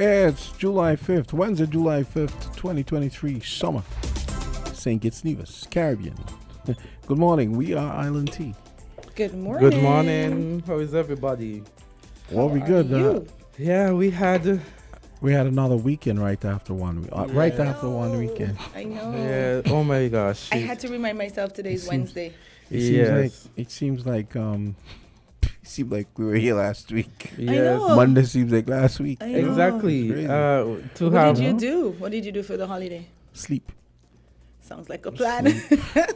It's July 5th, Wednesday, July 5th, 2023, summer. St. Kitts Nevis, Caribbean. Good morning, we are Island Tea. Good morning. Good morning. How is everybody? Well, we good. Yeah, we had another weekend right after one. Right after one weekend. I know. Yeah. Oh my gosh. I had to remind myself today's Wednesday. It seems like we were here last week. Yes. I know. Monday seems like last week. I know. Exactly. What did you do? What did you do for the holiday? Sleep. Sounds like a plan.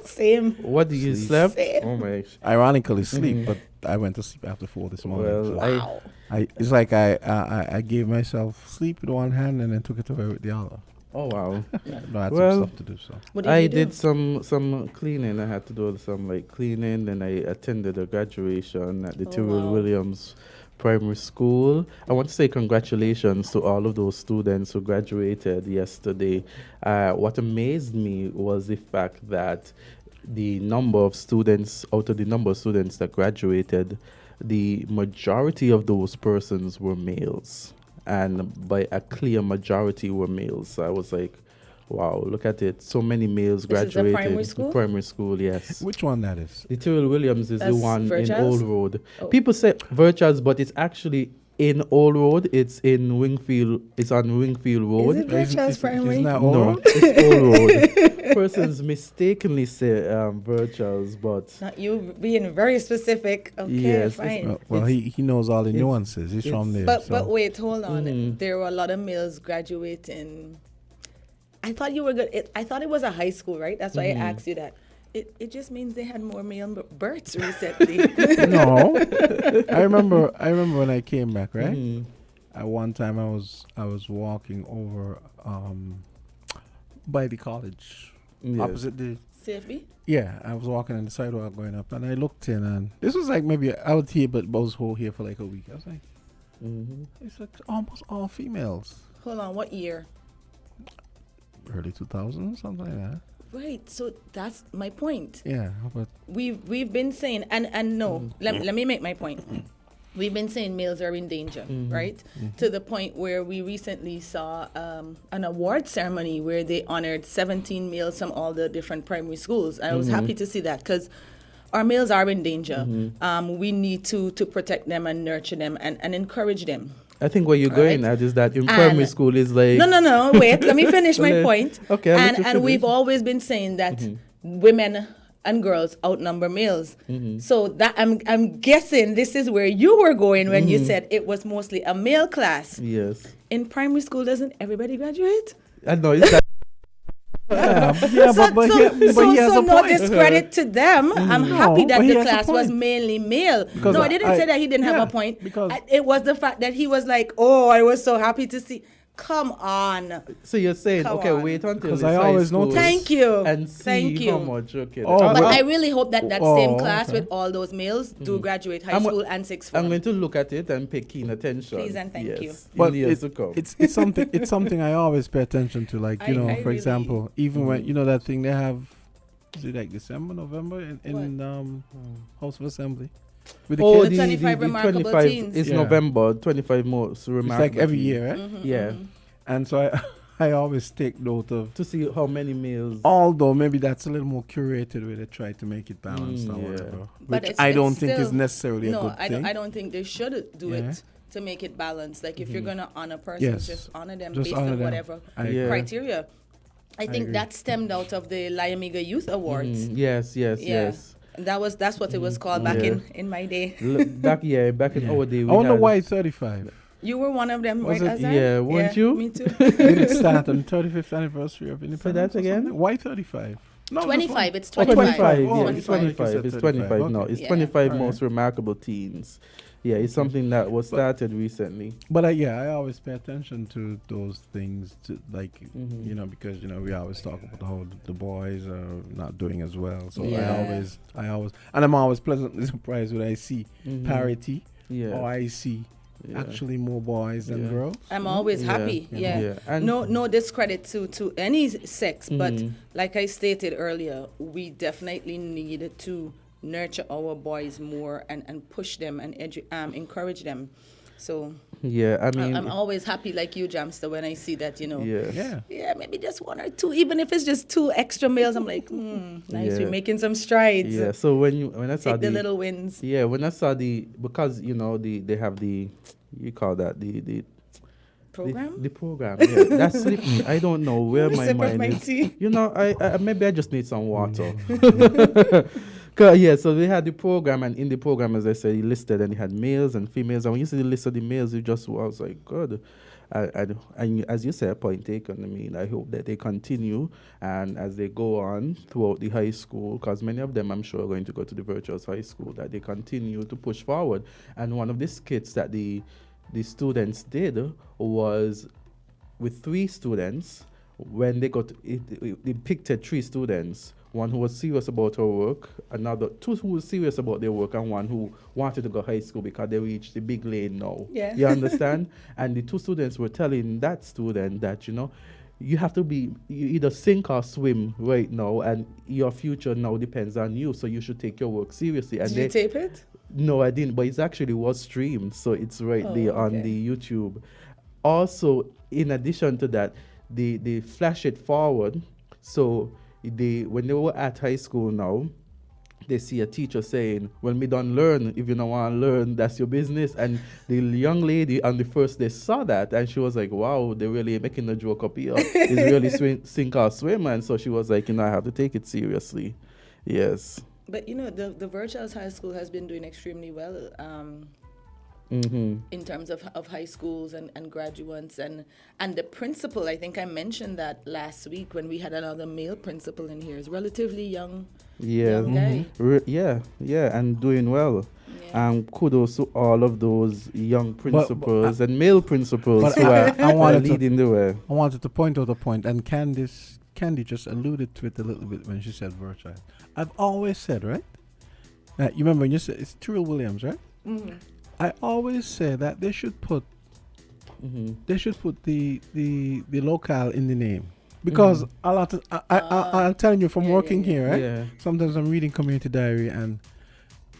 Same. What do you slept? Same. Oh my gosh. Ironically, sleep, but I went to sleep after 4 this morning. Well, so it's like I gave myself sleep with one hand and then took it away with the other. Oh wow. No, I had Well, some stuff to do. So What did I you do? did some cleaning. I had to do some cleaning. Then I attended a graduation at the Tyrrell wow. Williams Primary School. I want to say congratulations to all of those students who graduated yesterday. What amazed me was the fact that the number of students, out of the number of students that graduated, the majority of those persons were males. And by a clear majority were males. So I was like, wow, look at it. So many males graduated. Is a primary school? Primary school, yes. which one that is? The Tyrrell Williams is the That's one in Virtuals? Old Road. Oh. People say Virtuals, but it's actually in Old Road. It's in Wingfield. It's on Wingfield Road. Is it Virtuals Primary? Isn't that No, all? it's Old Road. Persons mistakenly say Virtuals, but Not you being very specific. Okay, Yes, fine. Well, he knows all the nuances. He's from there. But so. wait, hold on. Mhm. There were a lot of males graduating. I thought you were good. I thought it was a high school, right? That's why I asked you that. It just means they had more male births recently. No, I remember when I came back, right? Mhm. At one time, I was walking over by the college, Yes. opposite the. CFB? Yeah, I was walking on the sidewalk going up, and I looked in, and this was like maybe out here, but I was here for like a week. I was like, Mhm. it's like almost all females. Hold on, what year? Early 2000s, something like that. Right, so that's my point. Yeah, but We've been saying, and no, let me make my point. We've been saying males are in danger, right? To the point where we recently saw an award ceremony where they honored 17 males from all the different primary schools. I was happy to see that because our males are in danger. We need to protect them and nurture them and encourage them. I think where you're going Right. at is that in primary And- school is like No, wait, let me finish my point. Okay, I'll let you And we've finish. always been saying that women and girls outnumber males. So that I'm guessing this is where you were going when you said it was mostly a male class. Yes. In primary school, doesn't everybody graduate? I know it's that. So he has a no point. discredit to them. I'm happy that but he the has a class was point. mainly male. Because No, I didn't say that he didn't have yeah, a point. because- It was the fact that he was like, oh, I was so happy to see. Come on. So you're saying, Come okay, on. wait until 'Cause it's I high always school notice- Thank you. and see Thank you. how much. Okay. Oh, But well- I really hope that that Oh, same class okay. with all those males do graduate high I'm- school and sixth I'm form. going to look at it and pay keen attention. Please and thank you. But In the years to come. it's something I always pay attention to. Like, you I know, for really- example, even when you know that thing they have, is it like December, November in House of Assembly with the Oh, kids? The 25 remarkable 25 teens. It's Yeah. November, 25 most It's remarkable. like every teens. year, right? Mm-hmm. Yeah. And so I always take note of. To see how many males. Although maybe that's a little more curated way they try to make it balanced or yeah. whatever, But which it's- I don't it's think is still- necessarily a No, good I thing. don't think they should do Yeah. it to make it balanced. Like if you're gonna honor persons, Yes. just honor them Just based honor on them. whatever Yeah. criteria. I think agree. that stemmed out of the Liamiga Youth Awards. Yes. Yeah. That's what it was called back Yeah. in my day. Back in our day. I We wonder had- why 35. You were one of them, Was right, it? Azard? Yeah, weren't you? Me too. Did it start on 35th anniversary of independence? that or again? something? Why 35? No, 25. It's Oh, 25. 25. Oh, Yeah, it's it's 25. 25. It's 25 now. Okay. It's Yeah. 25 Alright. most remarkable teens. Yeah, it's something that was started recently. But I always pay attention to those things, to like you know, because you know we always talk about how the boys are not doing as well. So Yeah. I always, and I'm always pleasantly surprised when I see parity, Yeah. or I see Yeah. actually more boys than Yeah. girls. I'm always Yeah, happy. yeah, Yeah. yeah. And- No discredit to any sex, but Mhm. like I stated earlier, we definitely need to nurture our boys more and push them and encourage them. So Yeah, I mean, I'm always happy like you, Jamster, when I see that, yeah. yeah, maybe just one or two, even if it's just two extra males, I'm like, nice, Yeah. we're making some strides. Yeah, so when I saw Take the little wins. yeah, when I saw because they have you call that Program? the program, yeah, that slipped me. I don't know where my Sip of mind my is. tea. I maybe I just need some water. Yeah, so they had the program, and in the program, as I said, he listed, and he had males and females. And when you see the list of the males, you just was like, good. And as you said, point taken. I mean, I hope that they continue, and as they go on throughout the high school, because many of them, I'm sure, are going to go to the virtuous high school, that they continue to push forward. And one of the skits that the students did was with 3 students. When they got they picked 3 students, one who was serious about her work, another 2 who was serious about their work, and one who wanted to go high school because they reached the big lane now. Yeah. You understand? And the 2 students were telling that student that, you have to you either sink or swim right now, and your future now depends on you, so you should take your work seriously. And Did you tape it? No, I didn't, but it actually was streamed, so it's right there on the YouTube. Also, in addition to that, they flash it forward. So when they were at high school now, they see a teacher saying, well, me don't learn. If you don't want to learn, that's your business. And the young lady on the first day saw that, and she was like, wow, they're really making a joke up here. It's really sink or swim. And so she was like, I have to take it seriously. Yes. But, the virtual high school has been doing extremely well in terms of high schools and graduates. And the principal, I think I mentioned that last week when we had another male principal in here, is relatively young. Yeah, young guy. Yeah, and doing well. Yeah. Kudos to all of those young principals and male principals who are leading the way. I wanted to point out a point, and Candy just alluded to it a little bit when she said virtual. I've always said, right? You remember when you said it's Tyrrell Williams, right? Mm-hmm. I always say that they should put the locale in the name, because a lot of I'm telling you from working here, right? Yeah. Sometimes I'm reading community diary, and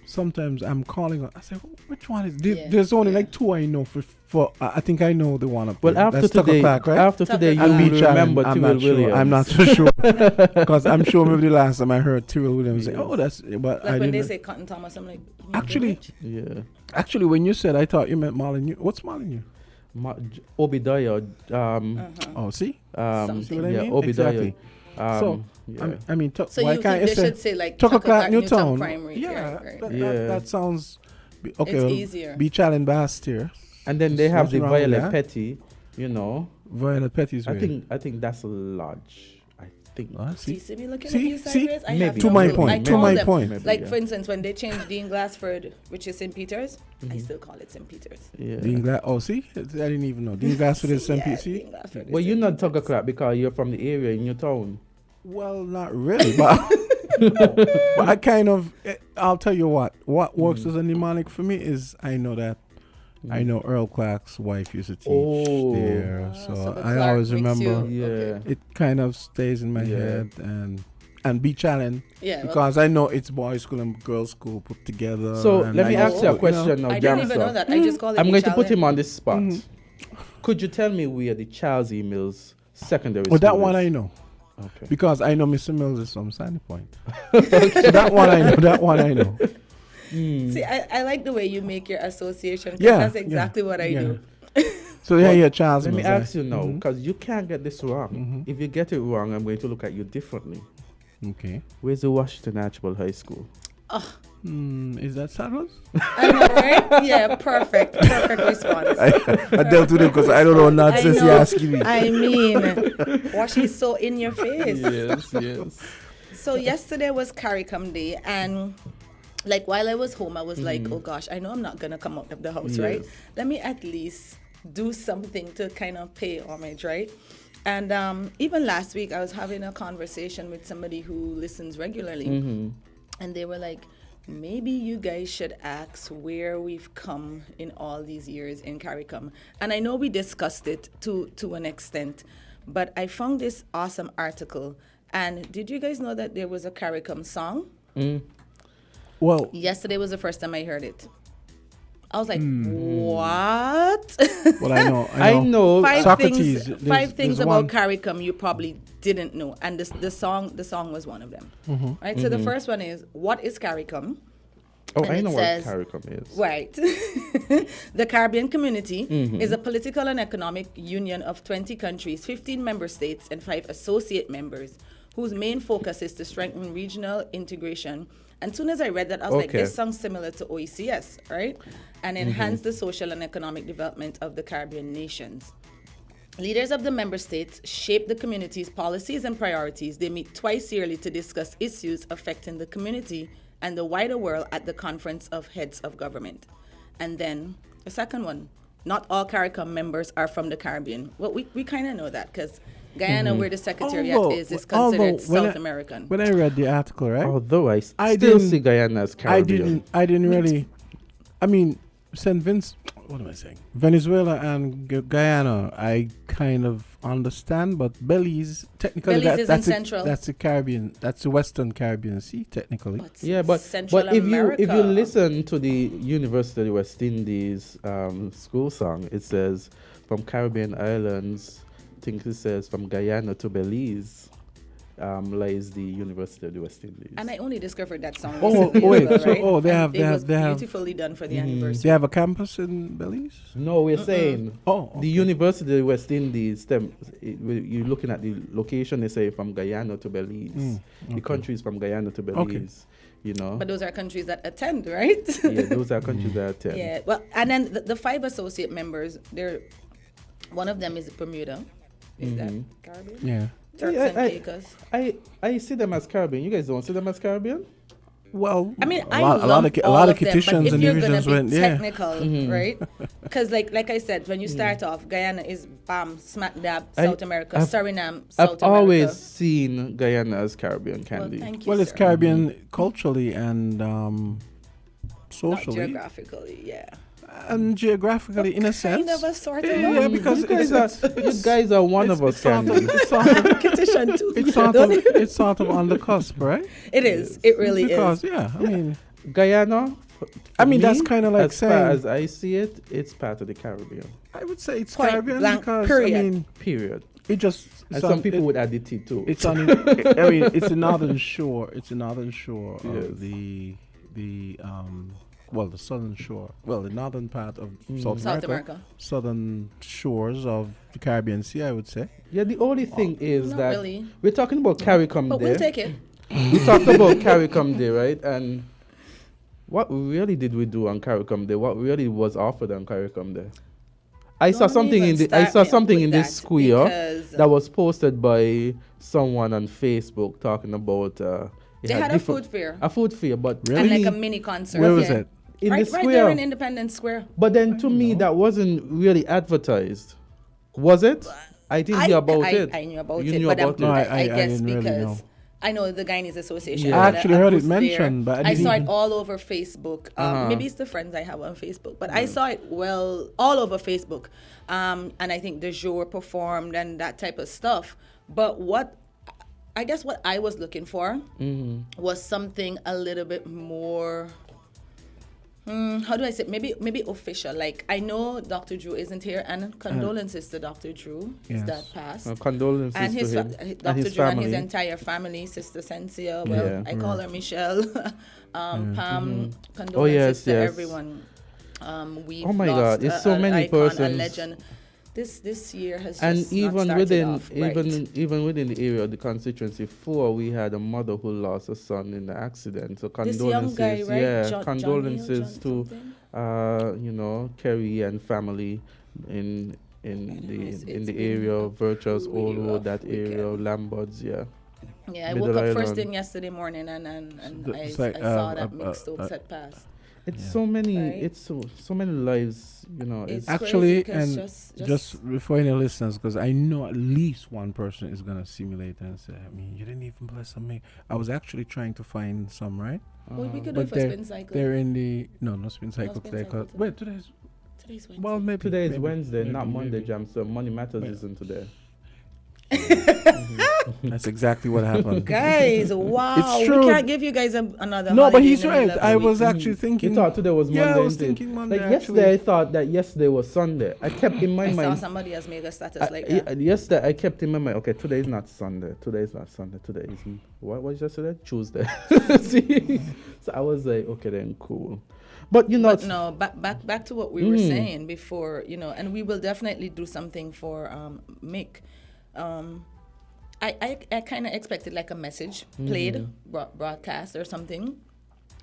sometimes I'm calling. I say, which one is? There's only like 2 I know for. I think I know the one up there. Well, That's Tucker Park, right? after today, you And will remember Tyrrell Williams. I'm not so sure, because I'm sure maybe the last time I heard Tyrrell Williams say, "Oh, that's." But like I when they didn't. say Cotton Thomas, I'm like, Actually, Yeah. Actually, when you said, I thought you meant Molyneux. What's Molyneux? Obadiah. Oh, see? Something. See what I Yeah, mean? Obadiah. Exactly. So, So why you can't think you they say should say like Tucker Clark, Newtown Newtown? Primary? Yeah, Right. that sounds okay. It's well, easier. Beach Island Bastier. and then they have Nothing the wrong with Violet that. Petty, Violet Petty's way. I think that's a lodge. I think. Ah, Do you see? see me looking See? at you See? sideways? I Maybe. have To no my clue. point, I to call my them, point. Maybe, like yeah. for instance, when they changed Dean Glassford, which is St. Peter's, I still call it St. Peter's. Yeah. See? I didn't even know. Dean Glassford is Yeah, MPC? Dean Glassford is Well, you're St. not Tucker Peter's. Clark because you're from the area in your town. Well, not really, but but I kind of, I'll tell you what works as a mnemonic for me is I know that I know Earl Clark's wife used to teach there, So so the I Clark always makes remember. you- Yeah. Okay. It kind of stays in my Yeah. head, and Beach Island, Yeah, well, because I know it's boys' school and girls' school put together. So and let me I ask used you a to, question now, I didn't even know Jamsa. that. I just call it I'm going to Beach put him Island. on this spot. Could you tell me where the Charles E. Mills secondary Well, school that one is? I know. Okay. Because I know Mr. Mills is from Sandy Point. So that one I know. That one I know. See, I like the way you make your association. 'Cause Yeah, that's exactly what I do. So yeah, Charles Let me Mills. ask you now, because you can't get this wrong. If you get it wrong, I'm going to look at you differently. Okay. Where's the Washington Archibald High School? Is that Saddles? I know, right? Yeah, perfect response. I dealt with it because I don't know nonsense you're asking me. I mean, Wash is so in your face. Yes. So yesterday was CARICOM day, and like while I was home, I was like, oh gosh, I know I'm not gonna come out of the house, right? Yes. Let me at least do something to kind of pay homage, right? And even last week, I was having a conversation with somebody who listens regularly, and they were like, maybe you guys should ask where we've come in all these years in CARICOM. And I know we discussed it to an extent, but I found this awesome article. And did you guys know that there was a CARICOM song? Well, Yesterday was the first time I heard it. I was like, what? Well, I know. I know. Socrates, Five things there's about one. CARICOM you probably didn't know, and the song was one of them. Right. So the first one is, what is CARICOM? Oh, And I it know says- what CARICOM is. Right. The Caribbean Community is a political and economic union of 20 countries, 15 member states, and 5 associate members, whose main focus is to strengthen regional integration. And as soon as I read that, I was like, Okay. this sounds similar to OECS, right? And enhance the social and economic development of the Caribbean nations. Leaders of the member states shape the community's policies and priorities. They meet twice yearly to discuss issues affecting the community and the wider world at the Conference of Heads of Government. And then the second one, not all CARICOM members are from the Caribbean. Well, we kind of know that because Guyana, where the secretariat is considered South American. When I read the article, right? Although I still didn't- see Guyana as Caribbean. I didn't really. I mean, St. Vince. What am I saying? Venezuela and Guyana, I kind of understand, but Belize, technically, Belize is in that's Central. That's the Caribbean. That's the Western Caribbean Sea, technically. Yeah, but Central if you America. listen to the University of West Indies school song, it says from Caribbean islands. I think it says from Guyana to Belize lies the University of the West Indies. And I only discovered that song Oh, recently wait, as well, so- right? oh, they And have- it they have- was they have- beautifully done for the anniversary. They have a campus in Belize. No, we're saying Oh, the University of the West Indies. You're looking at the location. They say from Guyana to Belize. The countries from Guyana to Belize. You know. But those are countries that attend, right? Yeah, those are countries that attend. Yeah. Well, and then the 5 associate members, one of them is Bermuda. Is that Caribbean? Yeah. Turks Yeah, and Caicos. I see them as Caribbean. You guys don't see them as Caribbean? Well, I mean, a lot of all the of them, petitions but if and you're gonna divisions be went. Yeah. technical, right? Because like I said, when you start off, Guyana is smack dab South America, Suriname, South I've always America. seen Guyana as Caribbean, Well, Candy. thank you, Well, it's sir. Caribbean culturally and Not socially geographically, yeah. and geographically, in a sense. Kind of a sort of. Yeah, because you guys are one of us, sort of, Candy. it's sort of, competition too. it's sort of on the cusp, right? It is. It really Because is. yeah, I mean, Guyana. I mean, for that's me, kinda like as far saying- as I see it, it's part of the Caribbean. I would say it's Point Caribbean blank, because period. I mean, Period. it just And some people would add the T too. It's on. I mean, it's the northern shore. It's the northern shore Yes. of the southern shore. Well, the northern part of South South America. America. Southern shores of the Caribbean Sea, I would say. Yeah, the only thing is Not that really. we're talking about CARICOM But Day. we'll take it. We talked about CARICOM Day, right? And what really did we do on CARICOM Day? What really was offered on CARICOM Day? I saw Don't something even in the start me in with this that square because, that was posted by someone on Facebook talking about They had a food fair. A food fair, but Really? And like a mini concert. Where was yeah. it? in right, the right square. there in Independence Square. But then to me, that wasn't really advertised. Was it? I didn't hear about it. I knew about You it, knew but about it? No, I guess didn't really because know. I know the Guyanese Association. Yeah. I had actually a heard it booth there. mentioned, but I I saw didn't- it all over Facebook. Uh-huh. Maybe it's the friends I have on Facebook, but I saw it all over Facebook. And I think the jour performed and that type of stuff. But what I was looking for was something a little bit more. How do I say it? Maybe official. Like, I know Dr. Drew isn't here, and condolences to Dr. Drew. His Yes. dad passed. Condolences And his to him Dr. and his Drew and family. his entire family, Sister Cynthia, well, Yeah. I call her Michelle, Pam, condolences Oh, yes, to yes. everyone. We've Oh my lost God, it's so an many icon, a persons. legend. This year has And just not even started within off right. even within the area of the constituency 4, we had a mother who lost a son in the accident. So This condolences, young guy, right? yeah, John condolences Hill, to something? Kerry and family in It's the been area of Virtuous, really Old Road, rough that area, weekend. Lamberts, yeah. Yeah, I Middle woke up first Island. thing yesterday morning and It's I like, saw that Mick Stokes had passed. It's Yeah. so many, Right. it's so many lives, It's Actually, crazy 'cause and just for any listeners, because I know at least one person is gonna simulate and say, I mean, you didn't even bless me. I was actually trying to find some, right? Well, we could do But it for they're- Spin Cycle. They're in the no spin cycle Spin today. Cycle 'Cause- today. Wait, today's Today's Wednesday. well maybe Today is maybe, Wednesday, maybe, not Monday, maybe. Jam. So Money Matters Wait. isn't today. That's exactly what happened. Guys, wow. It's true. We can't give you guys another No, but holiday he's in the right. middle of I the was week. actually thinking. You thought today was Monday. Yeah, I was isn't it? thinking Monday. Like yesterday, I thought that yesterday was Sunday. I kept in my I saw mind. somebody else make a status like that. Yesterday, I kept in my mind. Okay, today is not Sunday. Today is not Sunday. Today is what was yesterday? Tuesday. See? So I was like, okay, then cool. But you know, But no, back to what we were saying before, and we will definitely do something for Mick. I kind of expected like a message played, broadcast or something.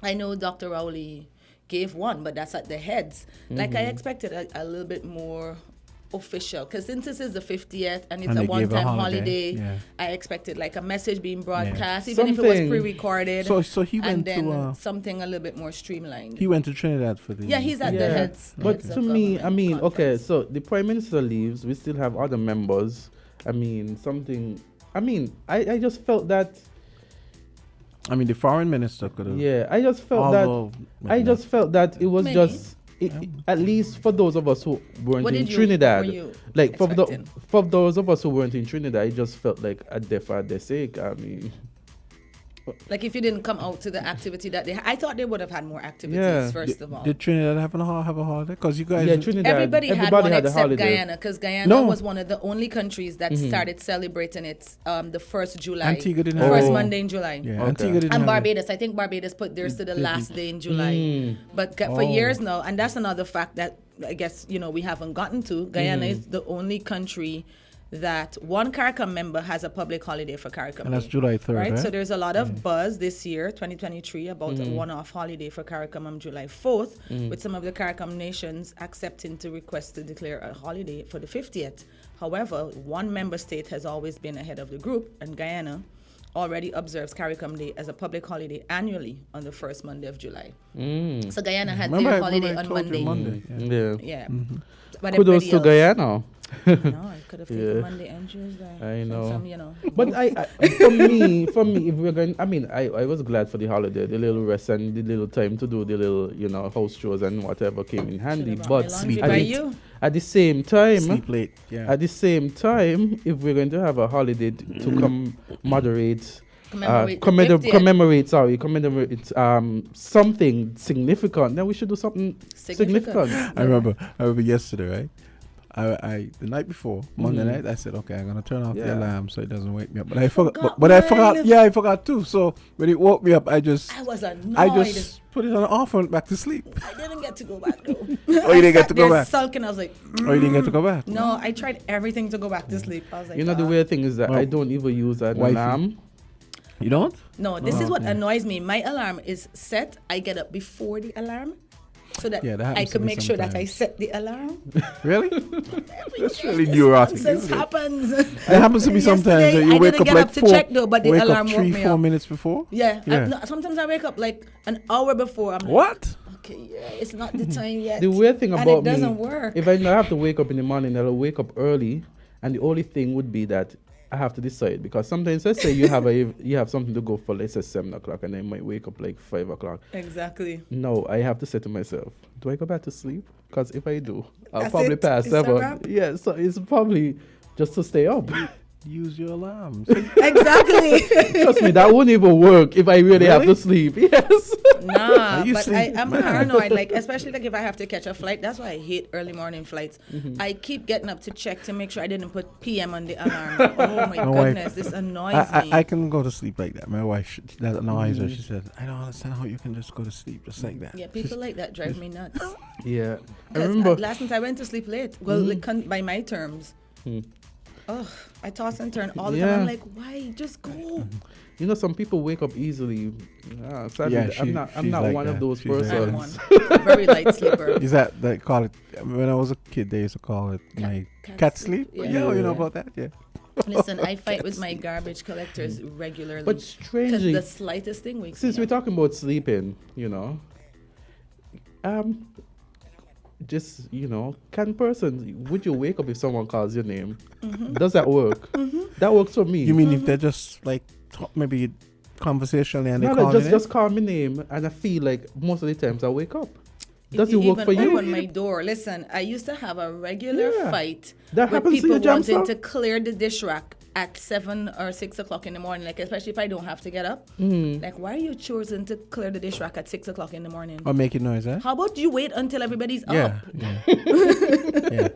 I know Dr. Rowley gave one, but that's at the heads. Like I expected a little bit more official, because since this is the 50th and it's And a they gave a one-time holiday, holiday, yeah. I expected like a message being broadcast, even if it was Something. pre-recorded. So he went and then to something a little bit more streamlined. he went to Trinidad for the. Yeah, he's at the heads. But heads to of me, I government mean, okay, conference. so the prime minister leaves. We still have other members. I mean, something. I mean, I just felt that. I mean, the foreign minister could have. Yeah, I just felt Although, that. I just felt that it was Maybe. just. At least for those of us who weren't What in did you- Trinidad, what were you like expecting? for those of us who weren't in Trinidad, it just felt like a death for their sake. I mean, Like if you didn't come out to the activity that I thought they would have had more activities. Yeah. First of all, Did Trinidad have a holiday? Because you guys. yeah, Trinidad. everybody had one a except holiday. Guyana, because Guyana No. was one of the only countries that started celebrating it the first July, Antigua didn't the have first it. Monday in July. Yeah, Okay. Antigua didn't And have it. Barbados, I think Barbados put theirs to the last day in July. Mm. But for years now, and that's another fact that I guess we haven't gotten to. Guyana is the only country that one CARICOM member has a public holiday for CARICOM And that's Day, July 3rd, right? So there's a lot of buzz this year, 2023, about a one-off holiday for CARICOM on July 4th, with some of the CARICOM nations accepting to request to declare a holiday for the 50th. However, one member state has always been ahead of the group, and Guyana already observes CARICOM Day as a public holiday annually on the first Monday of July. So Guyana had Remember, their I holiday told on you Monday. Yeah. Yeah. But Kudos everybody to else- Guyana. No, I could have taken Yeah. Monday and Tuesday. I know. From, But for me, if we're going, I mean, I was glad for the holiday, the little rest and the little time to do the little, house chores and whatever came in handy. Should've brought But my laundry at by the- you. at the same time, Sleep late. Yeah. at the same time, if we're going to have a holiday to commemorate, Commemorate the 50th. commemorate something significant, then we should do something significant. I remember yesterday, right? I the night before, Monday night, I said, okay, I'm gonna turn off the Yeah. alarm so it doesn't wake me up. But I forgot. Forgot But I forgot. mine. Yeah, I forgot too. So when it woke me up, I I was annoyed. put it on off and went back to sleep. I didn't get to go back though. Oh, you didn't get to go back. Sulking. I was like, Oh, you didn't get to go back. no. I tried everything to go back to sleep. I was like, The weird thing is that Well, I don't even use an wifey. alarm. You don't? No, this Oh, is what okay. annoys me. My alarm is set. I get up before the alarm, so that Yeah, that I happens to could me make sure that I sometimes. set the alarm. Really? That's really neurotic, Nonsense isn't it? happens. It happens to me sometimes. Yesterday, That you I wake didn't up get like up to 4. check though, but the wake alarm up woke 3, me 4 up. minutes before. Yeah. Yeah. No, sometimes I wake up like an hour before. I'm like, What? okay, yeah, it's not the time yet. The weird thing and about it doesn't me, work. if I know I have to wake up in the morning, I'll wake up early, and the only thing would be that I have to decide, because sometimes let's say you have something to go for, let's say 7:00, and I might wake up like 5:00. Exactly. No, I have to say to myself, do I go back to sleep? Because if I do, I'll That's probably it? pass It's a 7. wrap? Yeah, so it's probably just to stay up. Use your alarms. Exactly. Trust me, that won't even work if I really have to Really? sleep. Yes. Nah, You but see, I'm man. paranoid. Like, especially like if I have to catch a flight. That's why I hate early morning flights. Mm-hmm. I keep getting up to check to make sure I didn't put PM on the alarm. Oh my My wife- goodness, this annoys me. I can go to sleep like that. My wife, that annoys her. She said, I don't understand how you can just go to sleep just like that. Yeah, people like that drive me nuts. Yeah. I Because remember. last night I went to sleep late. Well, like, by my terms. Mm. Ugh, I toss and turn all the Yeah. time. I'm like, why? Just go. Some people wake up easily. Sadly, Yeah, I'm she's not like one of that. those She's like I'm persons. one. Very light sleeper. Is that they call it? When I was a kid, they used to call it my cat sleep. Yeah. Yeah, you know Yeah. about that? Yeah. Listen, I fight with my garbage collectors regularly. But Because strangely, the slightest thing wakes since me we're up. talking about sleeping, would you wake up if someone calls your name? Does that work? That works for me. You mean if they're just like maybe conversationally and they no, call no, your name? just call my name, and I feel like most of the times I wake up. Does If it work even for you? open my door. Listen, I used to have a regular Yeah. fight That with happens to people you, Jamsa? wanting to clear the dish rack at 7 or 6 o'clock in the morning, like especially if I don't have to get up. Like, why are you choosing to clear the dish rack at 6 o'clock in the morning? Or making noise, eh? How about you wait until everybody's Yeah, up? yeah,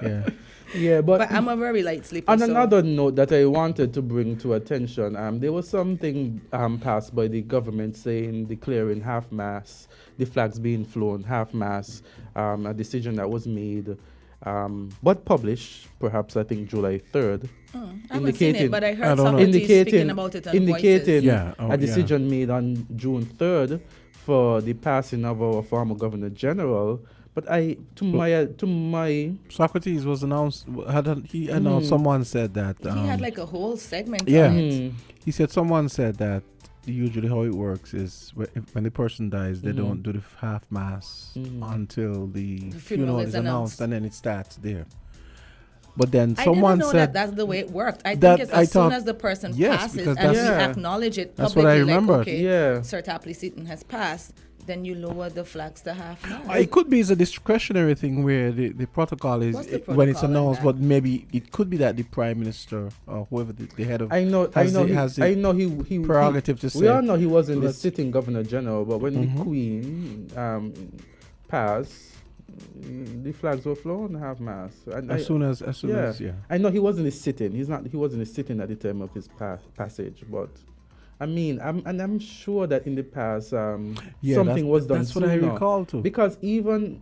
yeah. Yeah, But I'm a very light sleeper. on so another note that I wanted to bring to attention, there was something passed by the government saying declaring half-mast, the flags being flown half-mast, a decision that was made, but published, perhaps I think July 3rd. I haven't seen it, but I heard don't know. Socrates speaking about it on indicating Voices. a decision made on June 3rd for the passing of our former Governor General. But to my Socrates was announced. He announced? Someone said that. He had like a whole segment Yeah. on it. He said someone said that usually how it works is when the person dies, they don't do the half mass until the funeral is announced, and then it starts there. But then I someone didn't know said that that's the way it worked. I that think it's I as soon thought- as the person yes, passes because and we that's- acknowledge it that's publicly, what I remembered. like, okay, Yeah. Sir Tapley Seaton has passed, then you lower the flags to half mast. it could be a discretionary thing where the protocol is What's the when it's protocol in announced, that? but maybe it could be that the prime minister or whoever the head of I know he prerogative to say. We all know he wasn't the let's- sitting Governor General, but when the Queen passed, the flags were flown half-mast. as soon as I know he wasn't sitting. He wasn't sitting at the time of his passage, but I mean, I'm sure that in the past, something was done. That's what I sooner. recall too. Because even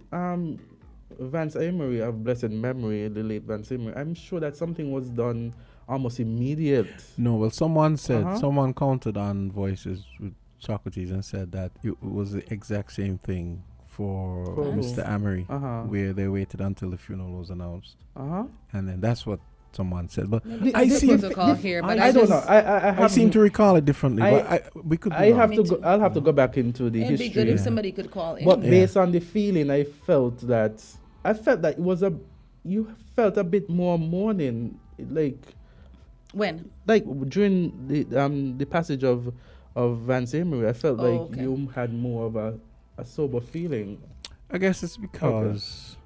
Vance Emery of blessed memory, the late Vance Emery, I'm sure that something was done almost immediate. No, well, someone said Uh-huh. someone counted on Voices with Socrates and said that it was the exact same thing for For who? Mr. Amory, Uh-huh. where they waited until the funeral was announced, Uh-huh. and then that's what someone said. But Maybe I it's the seem protocol here, but I don't just- know. I seem to recall it differently. But we could. Be I wrong. have Me to. too. I'll have to go back into the It'd be history. good if somebody could call in. But Yeah. based on the feeling, I felt that it was you felt a bit more mourning, like When? during the passage of Vance Emery. I felt like okay. you had more of a sober feeling. I guess it's because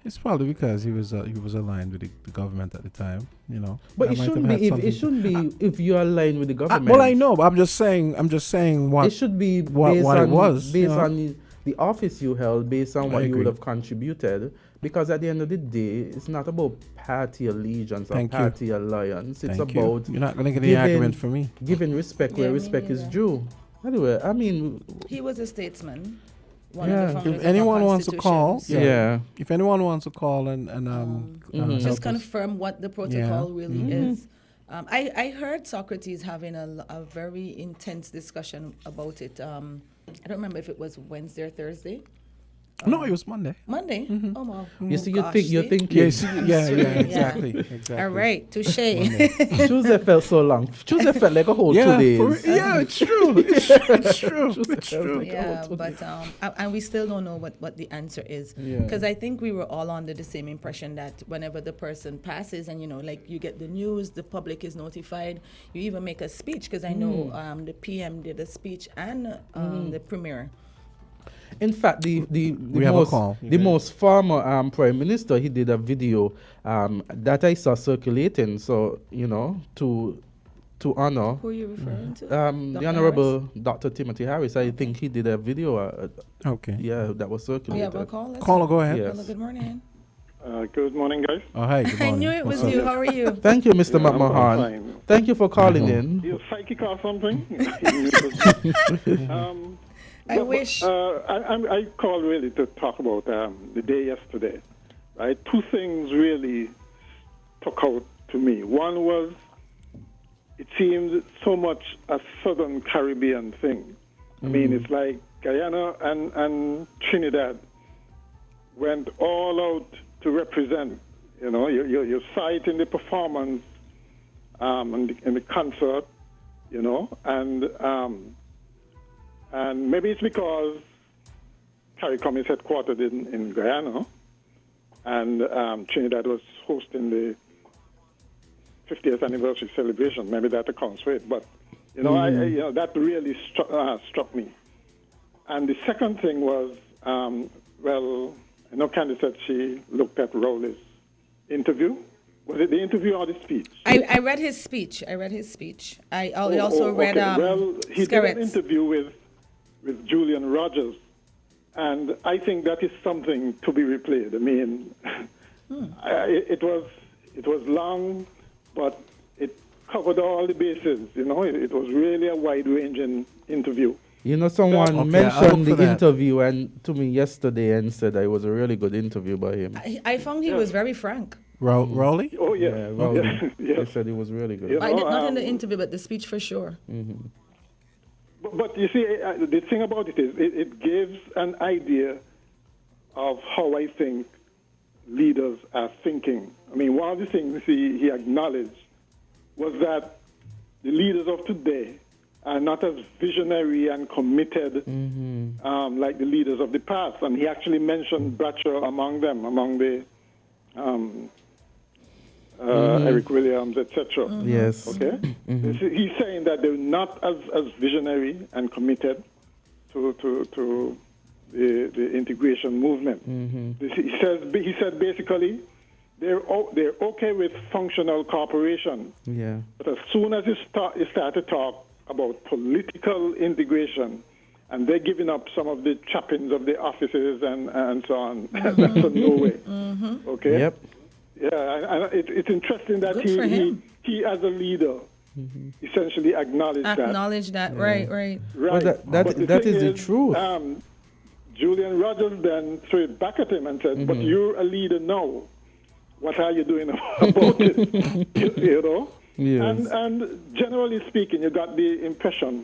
it's probably because he was aligned with the government at the time. You know. But That it might shouldn't have be. had If, it something- shouldn't be if you are aligned with the government. Well, I know, but I'm just saying what It should be what based it on was, you based know? on the office you held, based on I what you would agree. have contributed. Because at the end of the day, it's not about party allegiance or Thank you. party alliance. It's Thank you. about You're not going to get any giving- argument from me. giving respect Yeah, where me respect is neither. due. Anyway, I mean, He was a statesman. One Yeah. of the founders If of our anyone wants to call, Constitution, yeah. If anyone wants to call and Mhm. just help us. confirm what the protocol really Mhm. is. I heard Socrates having a very intense discussion about it. I don't remember if it was Wednesday or Thursday. No, it was Monday. Monday. Mhm. Oh, wow. You see, gosh, you're see? thinking. Yes, yeah, Yeah. exactly. All right, touche. Tuesday felt so long. Tuesday felt like a whole 2 days. Yeah, it's true. It's true. It's true. Yeah, but and we still don't know what the answer is, Yeah. because I think we were all under the same impression that whenever the person passes and like you get the news, the public is notified, you even make a speech, because I know the PM did a speech and the premier. In fact, the have a call. most former prime minister, he did a video that I saw circulating. So to honor Who are you referring to? the Dr. Honorable Dr. Timothy Harris. I think he did a video. Okay. Yeah, that was We circulated. have a call. Let's Caller, see. go ahead. Yeah. Hello, good morning. Good morning, guys. Oh, hi. Good I morning. knew it was What's you. up? How are you? Thank you, Mr. Yeah, I'm McMahon. fine. Thank you for calling in. You psychic or something? I wish. I called really to talk about the day yesterday. Right, two things really stuck out to me. One was it seemed so much a Southern Caribbean thing. I mean, it's like Guyana and Trinidad went all out to represent. Your sight in the performance, in the concert, and maybe it's because CARICOM is headquartered in Guyana, and Trinidad was hosting the 50th anniversary celebration. Maybe that accounts for it. But that really struck me. And the second thing was, I know Candisie said she looked at Rowley's interview, Was it the interview or the speech? I read his speech. I also read Well, he did an Skerritt's. interview with Julian Rogers, and I think that is something to be replayed. I mean, it was long, but it covered all the bases. You know, it was really a wide-ranging interview. You know, someone Okay, I'll mentioned look the for that. interview and to me yesterday and said that it was a really good interview by him. I found he was very frank. Rowley? Oh yes, Yeah, well, yes, they yes. said it was really good. Yeah. Not in the interview, but the speech for sure. But you see, the thing about it is, it gives an idea of how I think leaders are thinking. I mean, one of the things he acknowledged was that the leaders of today are not as visionary and committed like the leaders of the past. And he actually mentioned Bradshaw among them, among the Eric Williams, etc. Yes. Okay? He's saying that they're not as visionary and committed to the integration movement. He said basically they're okay with functional cooperation, Yeah. but as soon as you start to talk about political integration, and they're giving up some of the trappings of the offices and so on, that's a no way. Okay? Yep. Yeah, and it's interesting that Good for him. he as a leader essentially acknowledged that. Acknowledge that. Right. Right. Well, that But that thing is the truth. Julian Rogers then threw it back at him and said, but you're a leader now. What are you doing about it? you know? Yes. And generally speaking, you got the impression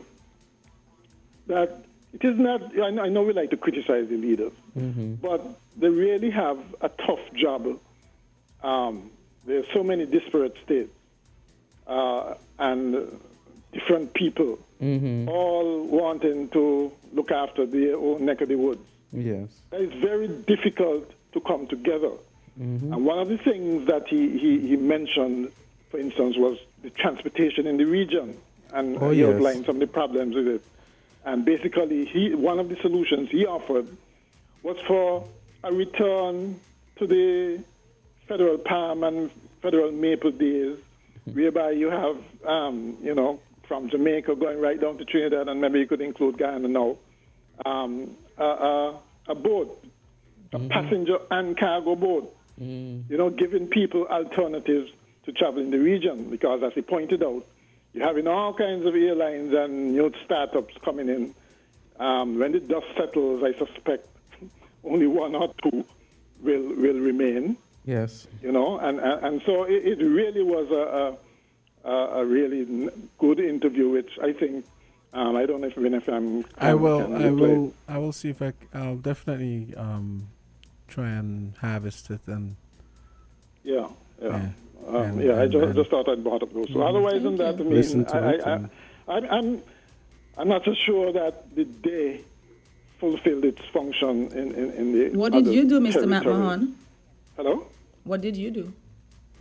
that it is not, I know we like to criticize the leaders, but they really have a tough job. There's so many disparate states and different people all wanting to look after their own neck of the woods. Yes. It's very difficult to come together. And one of the things that he mentioned, for instance, was the transportation in the region. And he yes. outlined some of the problems with it. And basically, one of the solutions he offered was for a return to the federal palm and federal maple days, whereby you have, from Jamaica going right down to Trinidad, and maybe you could include Guyana now, a boat, a passenger and cargo boat, giving people alternatives to travel in the region. Because as he pointed out, you're having all kinds of airlines and new startups coming in. When the dust settles, I suspect only one or two will remain. Yes. And so it really was a really good interview, which I think I don't know if I'm. I will see if I'll definitely try and harvest it and. Yeah. And I just thought I'd brought up those. So otherwise than that, I'm not so sure that the day fulfilled its function in the. What did you do, Mr. Matt territories. Mahon? Hello? What did you do?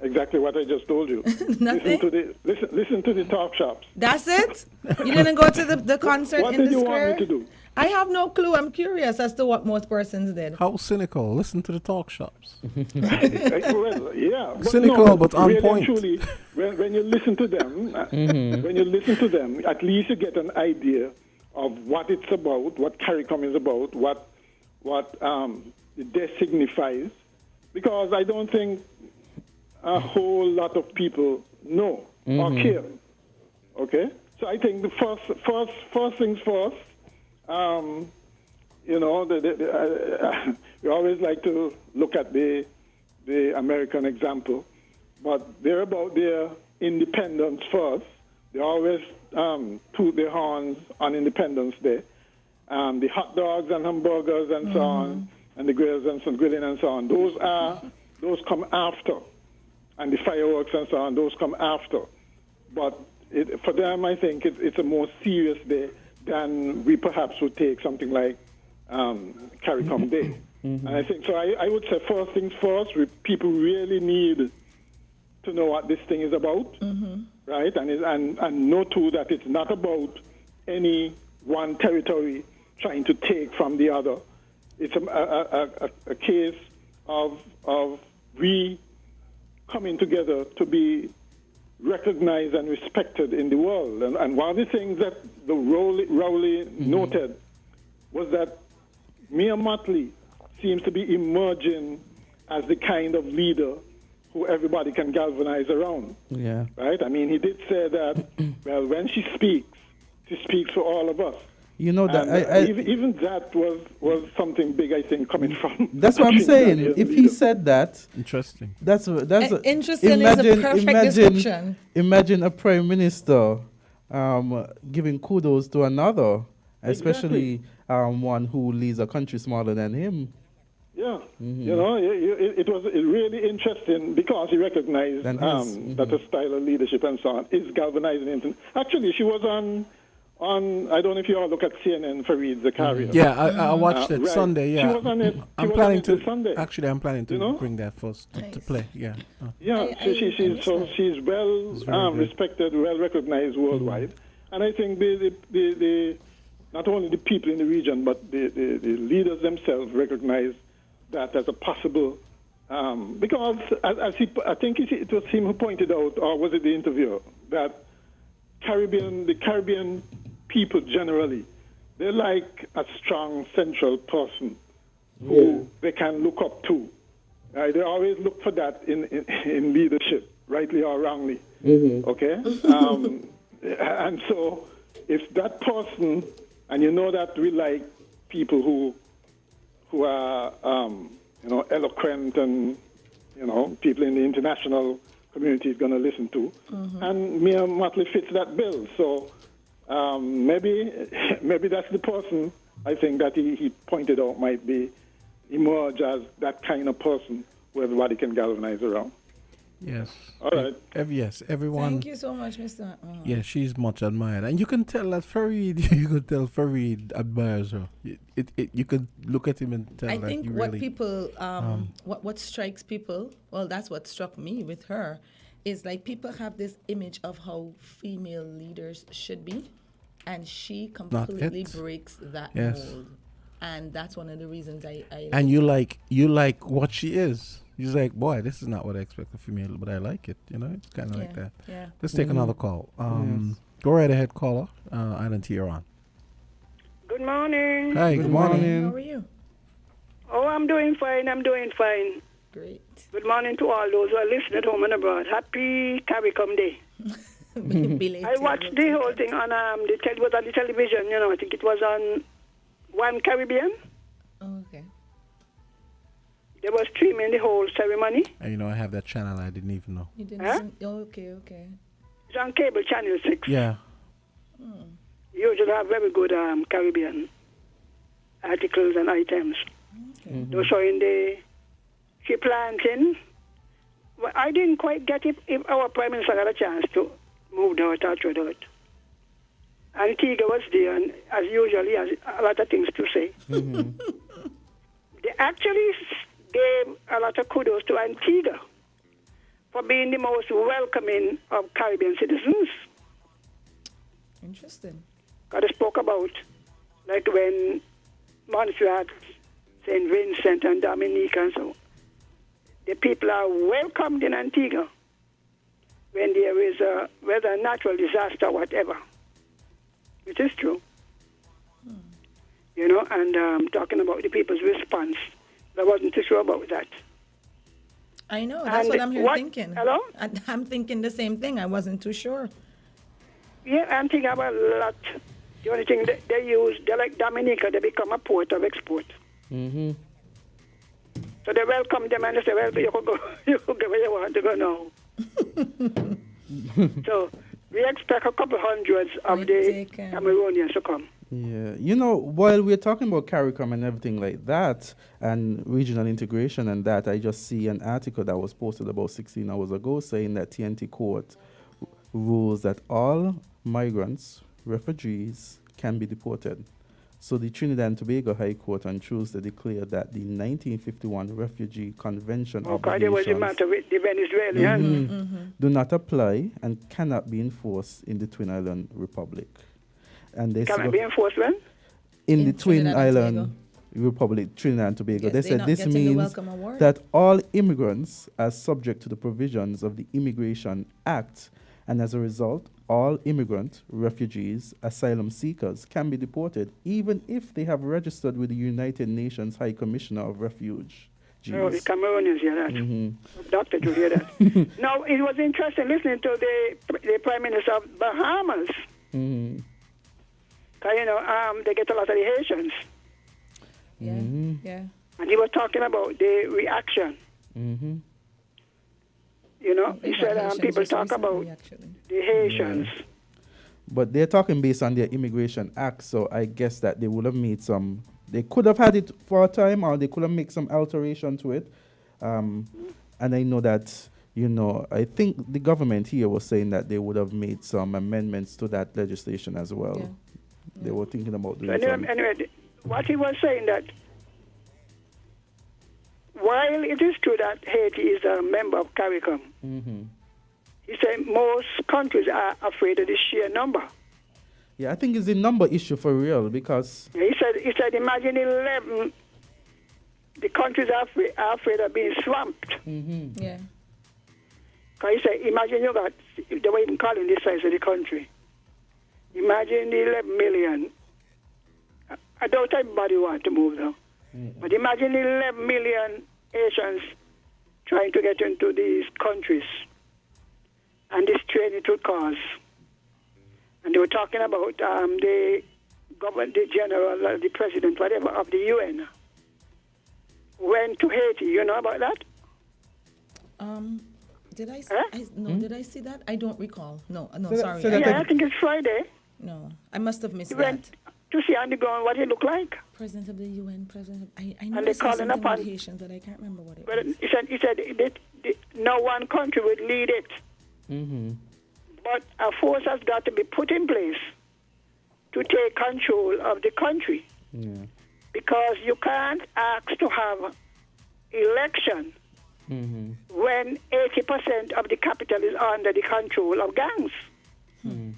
Exactly what I just told you. Nothing? Listen to the talk shops. That's it? You didn't go to the concert What in did the you square? want me to do? I have no clue. I'm curious as to what most persons did. How cynical. Listen to the talk shops. Well, yeah. Cynical, but on really point. And truly, when you listen to them, at least you get an idea of what it's about, what CARICOM is about, what the day signifies. Because I don't think a whole lot of people know or care. Okay? So I think the first things first, we always like to look at the American example, but they're about their independence first. They always toot their horns on Independence Day. The hot dogs and hamburgers and so on, and the grills and some grilling and so on, those come after. And the fireworks and so on, those come after. But for them, I think it's a more serious day than we perhaps would take something like CARICOM Day. And I think, so I would say first things first, people really need to know what this thing is about, right? And know too that it's not about any one territory trying to take from the other. It's a case of coming together to be recognized and respected in the world. And one of the things that the Rowley noted was that Mia Mottley seems to be emerging as the kind of leader who everybody can galvanize around. Yeah. Right? I mean, he did say that, well, when she speaks for all of us. You know that and, even that was something big, I think, coming from. That's what I'm saying. If he said that, interesting. That's interesting is a perfect description. Imagine a prime minister giving kudos to another, especially one who leads a country smaller than him. Yeah, you know, it was really interesting because he recognized that the style of leadership and so on is galvanizing him. Actually, she was on I don't know if you all look at CNN, Fareed Zakaria. Yeah, I watched it Sunday. Yeah, she was on it. I'm planning to Sunday. Actually, I'm planning to bring that first to play. Yeah. Yeah, she's well respected, well recognized worldwide, and I think the not only the people in the region but the leaders themselves recognize that as a possible because I think it was him who pointed out, or was it the interviewer, that the Caribbean people generally, they like a strong central person who they can look up to. They always look for that in leadership, rightly or wrongly. Okay? And so if that person, and you know that we like people who are eloquent and people in the international community is going to listen to, and Mia Mottley fits that bill. So maybe that's the person I think that he pointed out might emerge as that kind of person who everybody can galvanize around. Yes. All right. Yes, everyone. Thank you so much, Mr. Yeah, she's much admired, and you can tell that Fareed admires her. You could look at him and tell. I think what people, what strikes people, well, that's what struck me with her, is like people have this image of how female leaders should be, and she completely breaks that mold, and that's one of the reasons I and you like what she is. He's like, boy, this is not what I expect of female, but I like it. It's kind of like that. Yeah. Let's take another call. Go right ahead, caller. Island, you're on. Good morning. Hi, good morning. How are you? Oh, I'm doing fine. Great. Good morning to all those who are listening at home and abroad. Happy CARICOM Day. I watched the whole thing on the television. I think it was on One Caribbean. Oh, okay. They were streaming the whole ceremony. And I have that channel. I didn't even know. You didn't? Okay. It's on cable channel 6. Yeah. Usually have very good Caribbean articles and items. Okay. They were showing the ship planting. Well, I didn't quite get if our Prime Minister had a chance to move out or throw out. Antigua was there, and as usual, he has a lot of things to say. They actually gave a lot of kudos to Antigua for being the most welcoming of Caribbean citizens. Interesting. God spoke about, like when Montserrat, St. Vincent, and Dominica, and so the people are welcomed in Antigua when there is whether a natural disaster or whatever. It is true. And talking about the people's response, I wasn't too sure about that. I know, that's what I'm thinking. Hello? I'm thinking the same thing. I wasn't too sure. Yeah, I'm thinking about a lot. The only thing they use, they're like Dominica, they become a port of export. So they welcome them and they say, well, you could go where you want to go now. So we expect a couple hundreds of the Cameroonians to come. Yeah, while we're talking about CARICOM and everything like that, and regional integration and that, I just see an article that was posted about 16 hours ago saying that TNT Court rules that all migrants, refugees, can be deported. So the Trinidad and Tobago High Court on Tuesday declared that the 1951 Refugee Convention obligations there was a matter with the Venezuelans. Do not apply and cannot be enforced in the Twin Island Republic. And they cannot be enforced when? In the Twin Island Republic, Trinidad and Tobago. Yes, They they're said not this getting the means welcome award. that all immigrants are subject to the provisions of the Immigration Act, and as a result, all immigrant, refugees, asylum seekers can be deported, even if they have registered with the United Nations High Commissioner of Refuge. Oh, the Cameroonians hear that. Doctor, to hear that. Now, it was interesting listening to the Prime Minister of Bahamas. Mm-hmm. 'Cause, you know, they get a lot of the Haitians. Yeah, Mm-hmm. yeah. And he was talking about the reaction. Mm-hmm. You know, They he got said Haitians people just talk recently, about actually. the Haitians. But they're talking based on their Immigration Act, so I guess that they would have made some. They could have had it for a time, or they could have made some alteration to it. And I know that, you know, I think the government here was saying that they would have made some amendments to that legislation as well. Yeah. They were thinking about So doing some. anyway, what he was saying that while it is true that Haiti is a member of CARICOM, Mm-hmm. he said most countries are afraid of the sheer number. Yeah, I think it's a number issue for real because. He said, imagine 11, the countries are afraid of being swamped. Mm-hmm. Yeah. Because he said, imagine you got, they were even calling this size of the country. Imagine the 11 million. I doubt everybody want to move now. But imagine the 11 million Asians trying to get into these countries and this strain it would cause. And they were talking about the government, the general, the president, whatever, of the UN went to Haiti. You know about that? Did I, Huh? did I see that? I don't recall. No, So that- sorry. so that- Yeah, I think it's Friday. No, I must have missed He that. went to see on the ground what he looked like. President of the UN, president. I know And they they said calling something upon- about Haitians, but I can't remember what it But was. he said no one country would lead it. Mm-hmm. But a force has got to be put in place to take control of the country. Yeah. Because you can't ask to have election Mm-hmm. when 80% of the capital is under the control of gangs. Mm-hmm.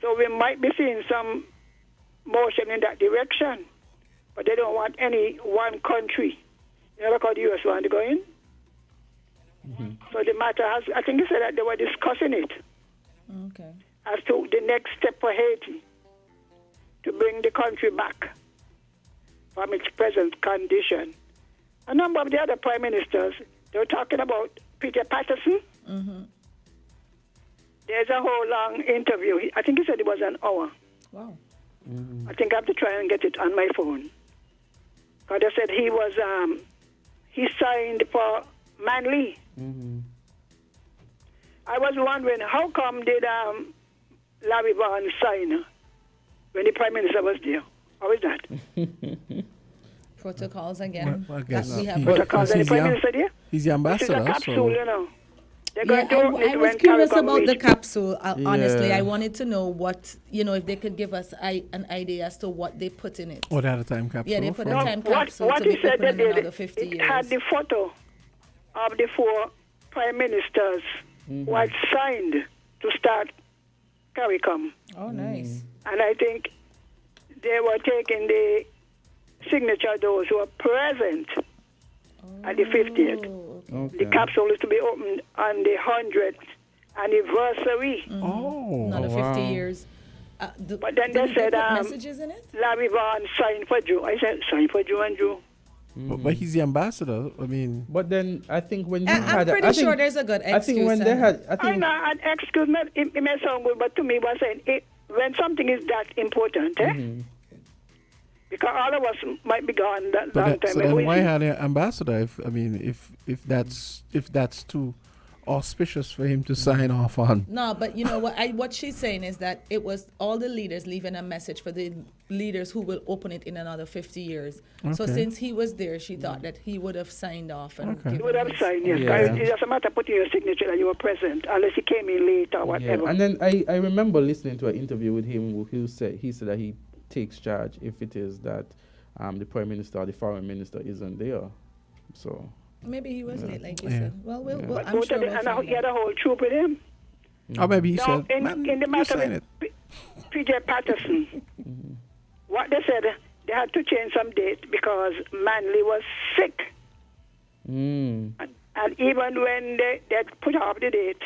So we might be seeing some motion in that direction. But they don't want any one country. You know, like how the U.S. want to go in. So the matter has, I think they said that they were discussing it Okay. as to the next step for Haiti to bring the country back from its present condition. A number of the other prime ministers, they were talking about Peter Patterson. Mm-hmm. There's a whole long interview. I think he said it was an hour. Wow. I think I have to try and get it on my phone. Because they said he signed for Manly. Mm-hmm. I was wondering, how come did Larry Vaughan sign when the Prime Minister was there? How is that? Protocols again. Well, I that guess we have. he- Because the he's Prime young. Minister there? He's the This is a ambassador, capsule, so you know. They're Yeah, going to open I it was when curious CARICOM about the reach. capsule. Honestly, Yeah. I wanted to know what, if they could give us an idea as to what they put in it. what at a time capsule? Yeah, they put a from- time What capsule to he be said open that in did, another 50 it years. had the photo of the 4 prime ministers who had signed to start CARICOM. Oh, nice. And I think they were taking the signature of those who were present at the 50th. Oh, The capsule is to be opened on the 100th anniversary. Oh, another 50 wow. years. But then they said put messages in it? Larry Vaughan signed for Joe. I said, sign for Joe and Joe. but he's the ambassador. I mean, But then I think when you I'm had, pretty I think, sure there's a good excuse. I think when they and- had, I I think know, and excuse me, it may sound good, but to me, was saying when something is that important, because all of us might be gone that long time. so ago. then why had an ambassador? If that's too auspicious for him to sign off on. No, but you know what she's saying is that it was all the leaders leaving a message for the leaders who will open it in another 50 years. So Okay. since he was there, she thought that he would have signed off and Okay. given You would have his- signed, yes. Yeah. It doesn't matter putting your signature that you were present, unless he came in late or yeah. whatever. And then I remember listening to an interview with him who he said that he takes charge if it is that the prime minister or the foreign minister isn't there. So Maybe he was late, like you Yeah. said. Well, Yeah. well But I'm both sure of them, we'll and find he had out. a whole troop with him. Or maybe he Now, said, in "Man, the you matter sign with it." PJ Patterson, what they said, they had to change some date because Manley was sick. And even when they put off the date,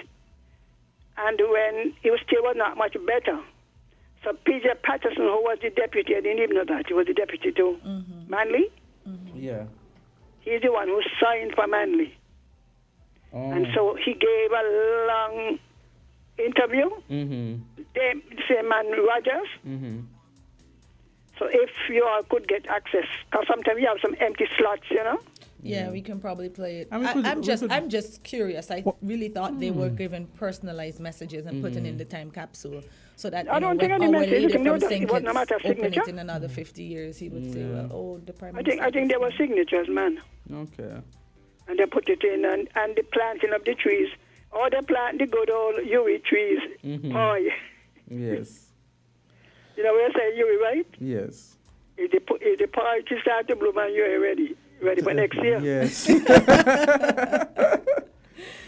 and when he was still was not much better, so P.J. Patterson, who was the deputy, I didn't even know that, he was the deputy to Manley. Yeah. He's the one who signed for Manley. And so he gave a long interview. The same man, Rogers. So if you all could get access, because sometimes you have some empty slots, you know. Yeah, we can probably play it. And I'm just curious. I really thought they were giving personalized messages and putting in the time capsule, so that I don't think when any our message you leader can from do that. It was no matter of open it signature. in another 50 years, he would say, "Well, oh, the prime I think there were signatures, man. Okay. And they put it in, and the planting of the trees. Or they plant the good old Yui trees. Boy. Yes. You know where I say Yui, right? Yes. If the parity start to bloom and you're ready for next year. Yes.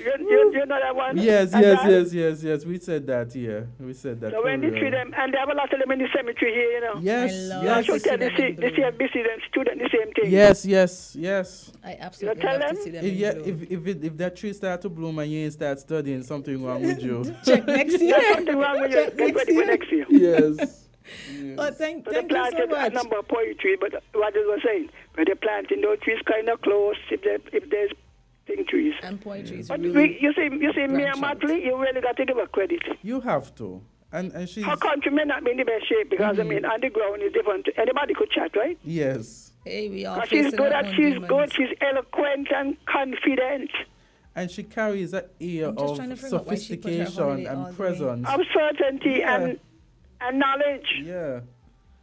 You know that one? yes. We said that, yeah. We said that. So when they treat them, and they have a lot of them in the cemetery here, you know. Yes, I should tell the CFBC and student the same thing. Yes. I absolutely tell love to them? see them. If that tree start to bloom and you ain't start studying, something wrong with you. Check next year. There's something wrong with you. Get ready for next year. Yes. Oh, thank So they you so planted a much. number of poetry, but what they were saying, but they're planting those trees kind of close if there's thing trees. And poetry is But really you see, Mia branch out. Matley, you really got to give her credit. You have to. And she's... Her country may not be in the best shape because, I mean, underground is different. Anybody could chat, right? Yes. Hey, we all But she's facing good our at, own she's demons. good, she's eloquent and confident. And she carries an air I'm just of trying to figure out why she put her sophistication holiday all and the way. presence. Of certainty and knowledge. Yeah.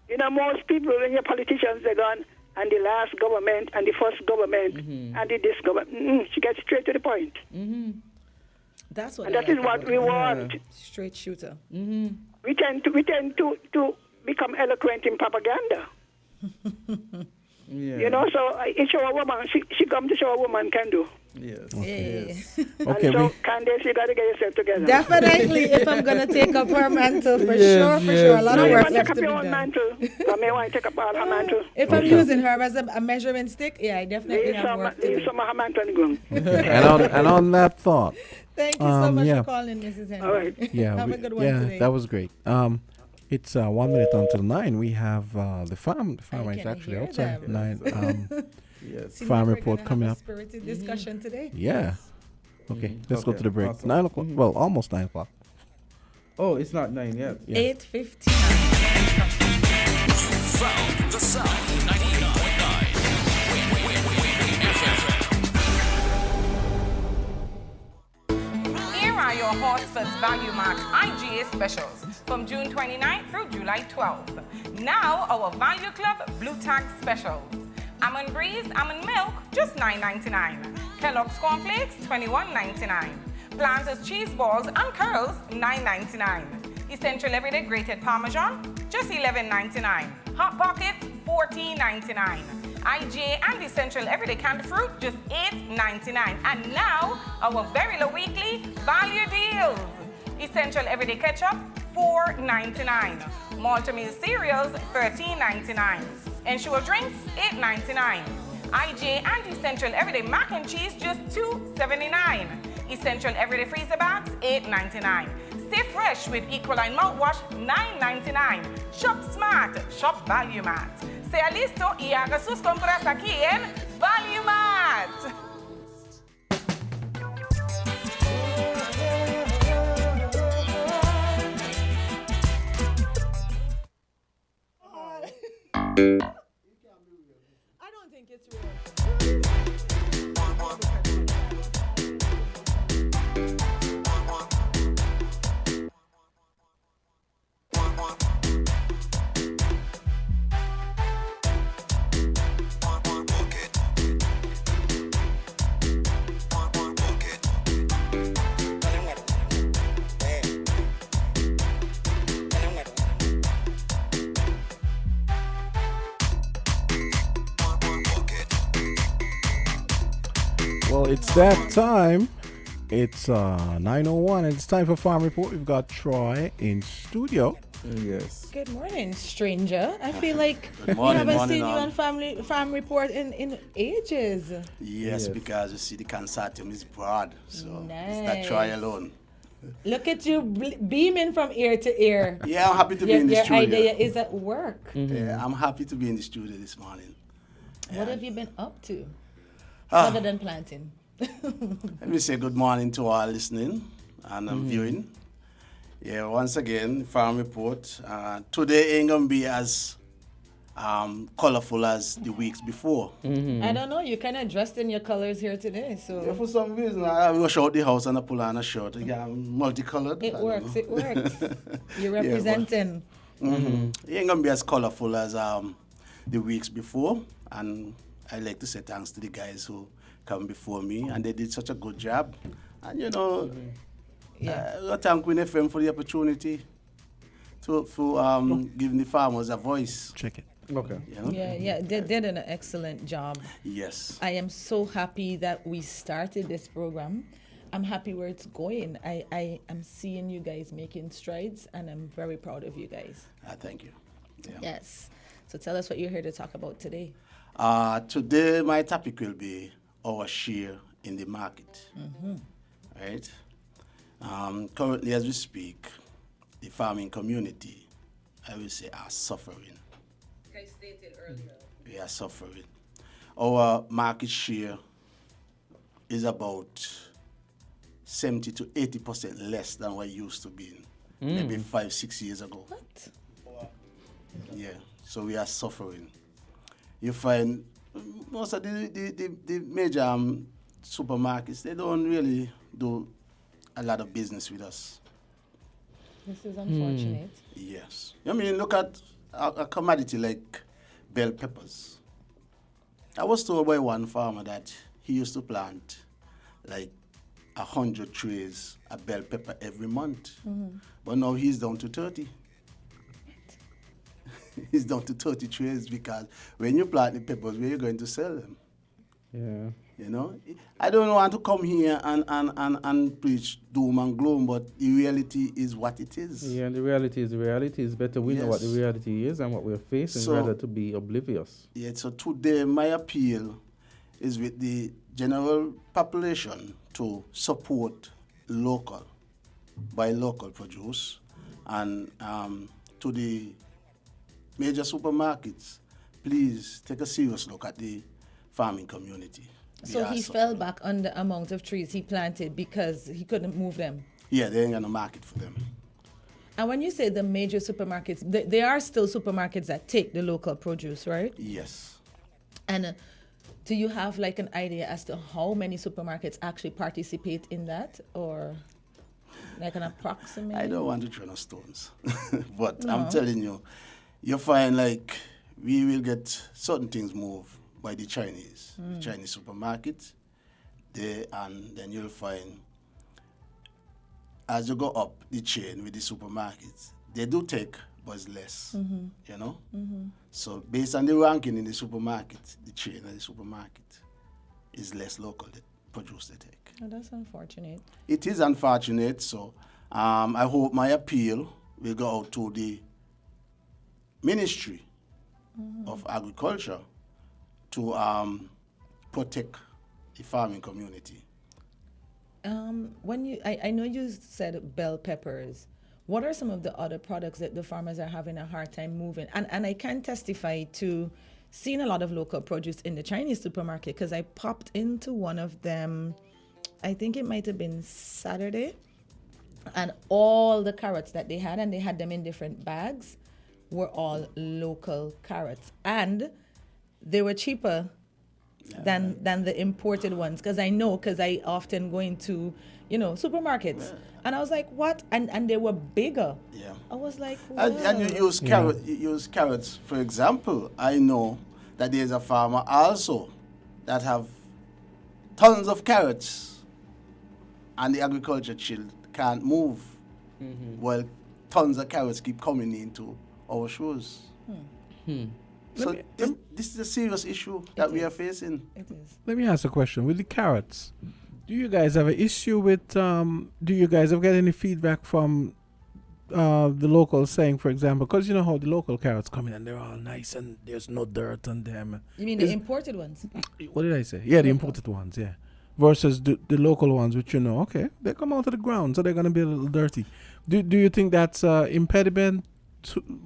You know, most people, when you're politicians, they're gone, and the last government, and the first government, and this government. She gets straight to the point. That's what And I that is like what about we her. want. Straight shooter. We tend to become eloquent in propaganda. Yeah. You know, so it show a woman, she come to show a woman can do. Yes. Yeah. Yes. Okay, And so, Candice, you got to get yourself together. Definitely, if I'm going to take up her mantle, for Yes, sure. yes, A lot No, of you work want to left take to up be your own done. mantle. I may want to take up all her mantle. If I'm using her as a measuring stick, yeah, I definitely have work to Leave do. some of her mantle on the ground. and on that thought, Thank you so much yeah. for calling, Mrs. Henry. All right. yeah, Have we- a good one yeah, today. that was great. It's 1 minute until 9. We have the farm. The farmer is can actually hear outside. them. 9. Yes. Seems Farm like we're report gonna coming have up. a spirited discussion today. Yeah. Okay, let's go Okay, to the break. awesome. 9 o'clock. Well, almost 9 o'clock. Oh, it's not 9 yet. Yeah. 8:59. Found the South 98.9. Here are your Horsford's Value Mart IGA specials from June 29th through July 12th. Now our Value Club Blue Tag specials. Almond Breeze, almond milk, just $9.99. Kellogg's Cornflakes, $21.99. Planters cheese balls and curls, $9.99. Essential Everyday Grated Parmesan, just $11.99. Hot Pockets, $14.99. IGA and Essential Everyday Canned Fruit, just $8.99. And now, our very low weekly value deals. Essential Everyday Ketchup, $4.99. Malta-Meal cereals, $13.99. Ensure drinks, $8.99. IGA and Essential Everyday Mac and Cheese, just $2.79. Essential Everyday Freezer Bags, $8.99. Stay fresh with Equaline Mouthwash, $9.99. Shop smart, shop Value Mart. Sea listo y haga sus compras aquí en Value Mart. I don't think it's real. Well, it's that time. It's 9:01 and it's time for Farm Report. We've got Troy in studio. Yes. Good morning, stranger. I feel like Good we morning, haven't morning, seen you all. on Farm Report in ages. Yes, Yes. because you see the consortium is broad, so it's Nice. not try alone. Look at you beaming from ear to ear. Yeah, I'm happy to be Your, in the your studio. idea is at work. Yeah, I'm happy to be in the studio this morning. What have you been up to Ah. other than planting? Let me say good morning to all listening and viewing. Yeah, once again, Farm Report. Today ain't gonna be as colorful as the weeks before. I don't know. You kind of dressed in your colors here today, Yeah, so for some reason, I rush out the house and I pull on a shirt. Yeah, I'm multicolored. I it don't works. know. It works. You're Yeah, but- representing. It ain't gonna be as colorful as the weeks before, and I like to say thanks to the guys who come before me, and they did such a good job. And you know, I thank Win FM for the opportunity to giving the farmers a voice. Check it. Okay. You know? Yeah. They did an excellent job. Yes. I am so happy that we started this program. I'm happy where it's going. I am seeing you guys making strides, and I'm very proud of you guys. Thank you. Yeah. Yes. So tell us what you're here to talk about today. Today, my topic will be our share in the market. Right? Currently, as we speak, the farming community, I will say, are suffering. I stated earlier. We are suffering. Our market share is about 70 to 80% less than what it used to be maybe 5-6 years ago. What? Yeah, so we are suffering. You find most of the major supermarkets, they don't really do a lot of business with us. This is unfortunate. Yes. I mean, look at a commodity like bell peppers. I was told by one farmer that he used to plant like 100 trays of bell pepper every month. But now he's down to 30. He's down to 30 trays because when you plant the peppers, where are you going to sell them? Yeah. You know, I don't want to come here and preach doom and gloom, but the reality is what it is. Yeah, and the reality is It's better we know what the Yes. reality is and what we're facing So- rather to be oblivious. Yeah, so today my appeal is with the general population to support local, buy local produce, and to the major supermarkets, please take a serious look at the farming community. We So are he suffering. fell back on the amount of trees he planted because he couldn't move them. Yeah, they ain't got no market for them. And when you say the major supermarkets, there are still supermarkets that take the local produce, right? Yes. And do you have like an idea as to how many supermarkets actually participate in that, or like an approximate? I don't want to throw no stones, but I'm telling you, you find like we will get certain things moved by the Chinese supermarkets. And then you'll find as you go up the chain with the supermarkets, they do take, but it's less. You know. So based on the ranking in the supermarket, the chain of the supermarket is less local produce they take. Oh, that's unfortunate. It is unfortunate, so I hope my appeal will go out to the Ministry of Agriculture to protect the farming community. I know you said bell peppers. What are some of the other products that the farmers are having a hard time moving? And I can testify to seeing a lot of local produce in the Chinese supermarket because I popped into one of them, I think it might have been Saturday, and all the carrots that they had, and they had them in different bags, were all local carrots. And they were cheaper than the imported ones because I often go into supermarkets and I was like, what? And they were bigger. Yeah. I was like, And you use carrots, for example. I know that there's a farmer also that have tons of carrots and the agriculture child can't move. Well, tons of carrots keep coming into our shores. So this is a serious issue that we are facing. it is. Let me ask a question. With the carrots, do you guys have an issue with, do you guys ever get any feedback from the locals saying, for example, because you know how the local carrots come in and they're all nice and there's no dirt on them. You mean the imported ones? What did I say? Yeah, the imported ones, yeah. Versus the local ones, which okay, they come out of the ground, so they're going to be a little dirty. Do you think that's impediment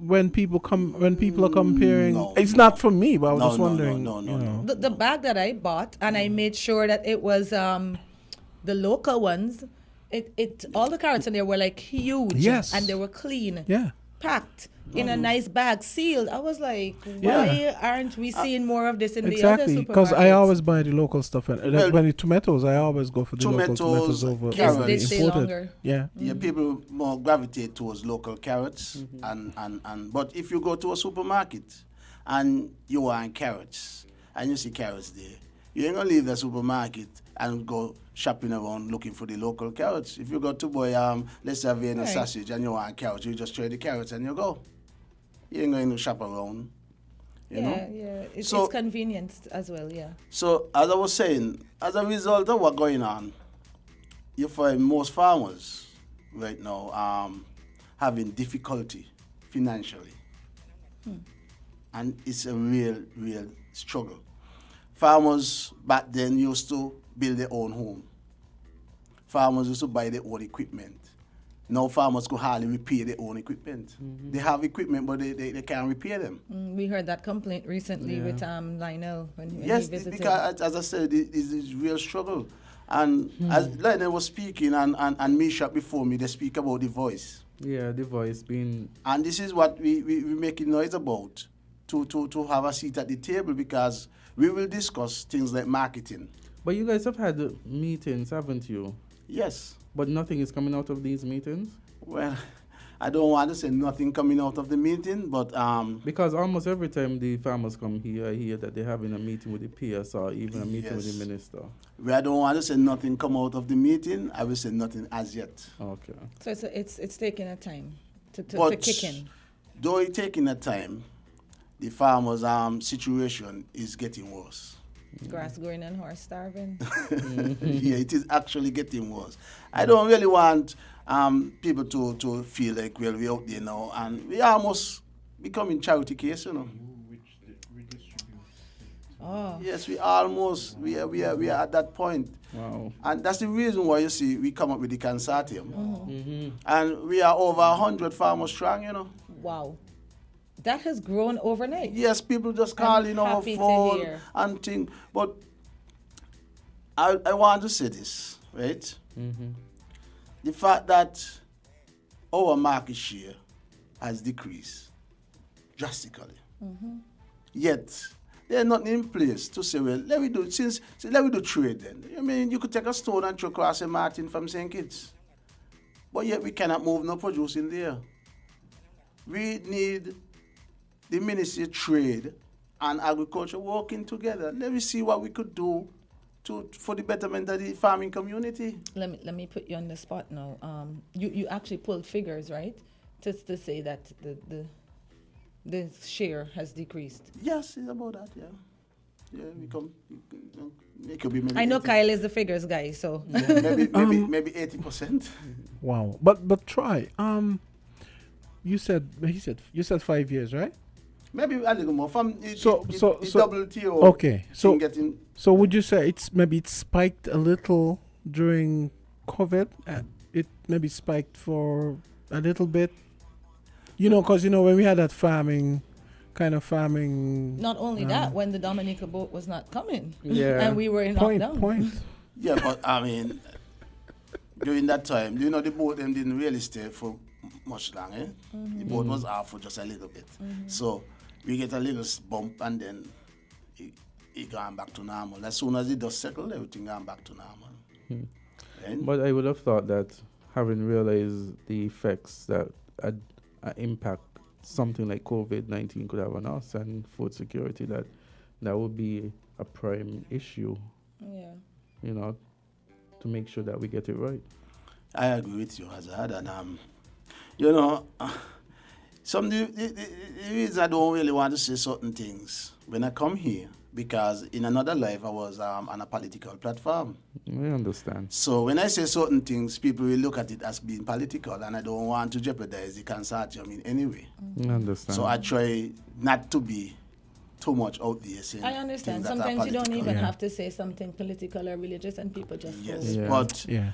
when people are comparing? No, it's not for me, but I was just wondering. No. The bag that I bought, and I made sure that it was the local ones. It all the carrots in there were like huge. Yes. And they were clean. Yeah. Packed in a nice bag, sealed. I was like, Yeah. why aren't we seeing more of this in the Exactly, other supermarkets? because I always buy the local stuff, and Well, when the tomatoes, I always go for the local tomatoes over carrots. the They stay imported. longer. Yeah. Yeah, people more gravitate towards local carrots, and but if you go to a supermarket and you want carrots and you see carrots there, you ain't gonna leave the supermarket and go shopping around looking for the local carrots. If you go to buy let's say Vienna Right. sausage and you want carrots, you just trade the carrots and you go. You ain't going to shop around. You know? Yeah. It's So- convenient as well, yeah. So, as I was saying, as a result of what's going on, you find most farmers right now having difficulty financially. And it's a real struggle. Farmers back then used to build their own home. Farmers used to buy their own equipment. Now farmers could hardly repair their own equipment. They have equipment, but they can't repair them. We heard that complaint recently with Lionel when Yes, he visited. because as I said, it's a real struggle. And as Lionel was speaking and Misha before me, they speak about the voice. Yeah, the voice being. And this is what we making noise about, to have a seat at the table, because we will discuss things like marketing. But you guys have had meetings, haven't you? Yes. But nothing is coming out of these meetings? Well, I don't want to say nothing coming out of the meeting, but Because almost every time the farmers come here, I hear that they're having a meeting with the PS or even a meeting with Yes. the minister. I don't want to say nothing come out of the meeting. I will say nothing as yet. Okay. So it's taking a time to But kick in. though it's taking a time, the farmers' situation is getting worse. Grass growing and horse starving. Yeah, it is actually getting worse. I don't really want people to feel like, well, we're out there now, and we almost becoming charity case, you know. Oh. Yes, we are at that point. Wow. And that's the reason why, you see, we come up with the consortium. And we are over 100 farmers strong, you know. Wow. That has grown overnight. Yes, people just calling our happy to phone hear. and thing. But I want to say this, right? The fact that our market share has decreased drastically. Yet there's nothing in place to say, well, let me do trade then. I mean, you could take a stone and throw across a Martin from St. Kitts. But yet we cannot move no produce in there. We need the Ministry of Trade and Agriculture working together. Let me see what we could do for the betterment of the farming community. Let me put you on the spot now. You actually pulled figures, right? To say that the share has decreased. Yes, it's about that, yeah. Yeah, it could be maybe I know 80, Kyle is the figures guy, so maybe 80%. Wow. But try. You said 5 years, right? Maybe a little more. So double TO. Okay. So getting, so would you say it's spiked a little during COVID? It maybe spiked for a little bit. Because when we had that farming. not only that, when the Dominica boat was not coming, Yeah. and we were in Point. lockdown. yeah, but I mean, during that time, the boat them didn't really stay for much long. The boat was off for just a little bit. So we get a little bump and then it gone back to normal. As soon as it does settle, everything gone back to normal. Right? But I would have thought that having realized the effects that impact something like COVID-19 could have on us and food security, that would be a prime issue, Yeah. to make sure that we get it right. I agree with you, Azard, and some the reason I don't really want to say certain things when I come here because in another life I was on a political platform. I understand. So when I say certain things, people will look at it as being political, and I don't want to jeopardize the consortium in any way. I understand. So I try not to be too much out there saying I understand. things that are Sometimes you don't political. even have to say something political or religious, and people just Yes, go. Yeah. but Yeah.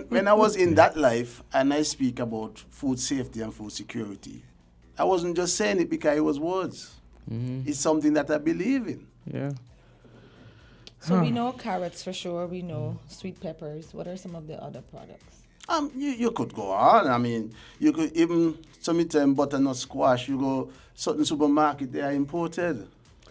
when I was in that life and I speak about food safety and food security, I wasn't just saying it because it was words. It's something that I believe in. Yeah. So we know carrots for sure. We know sweet peppers. What are some of the other products? You could go on. I mean, you could even sometimes butternut squash. You go certain supermarket, they are imported.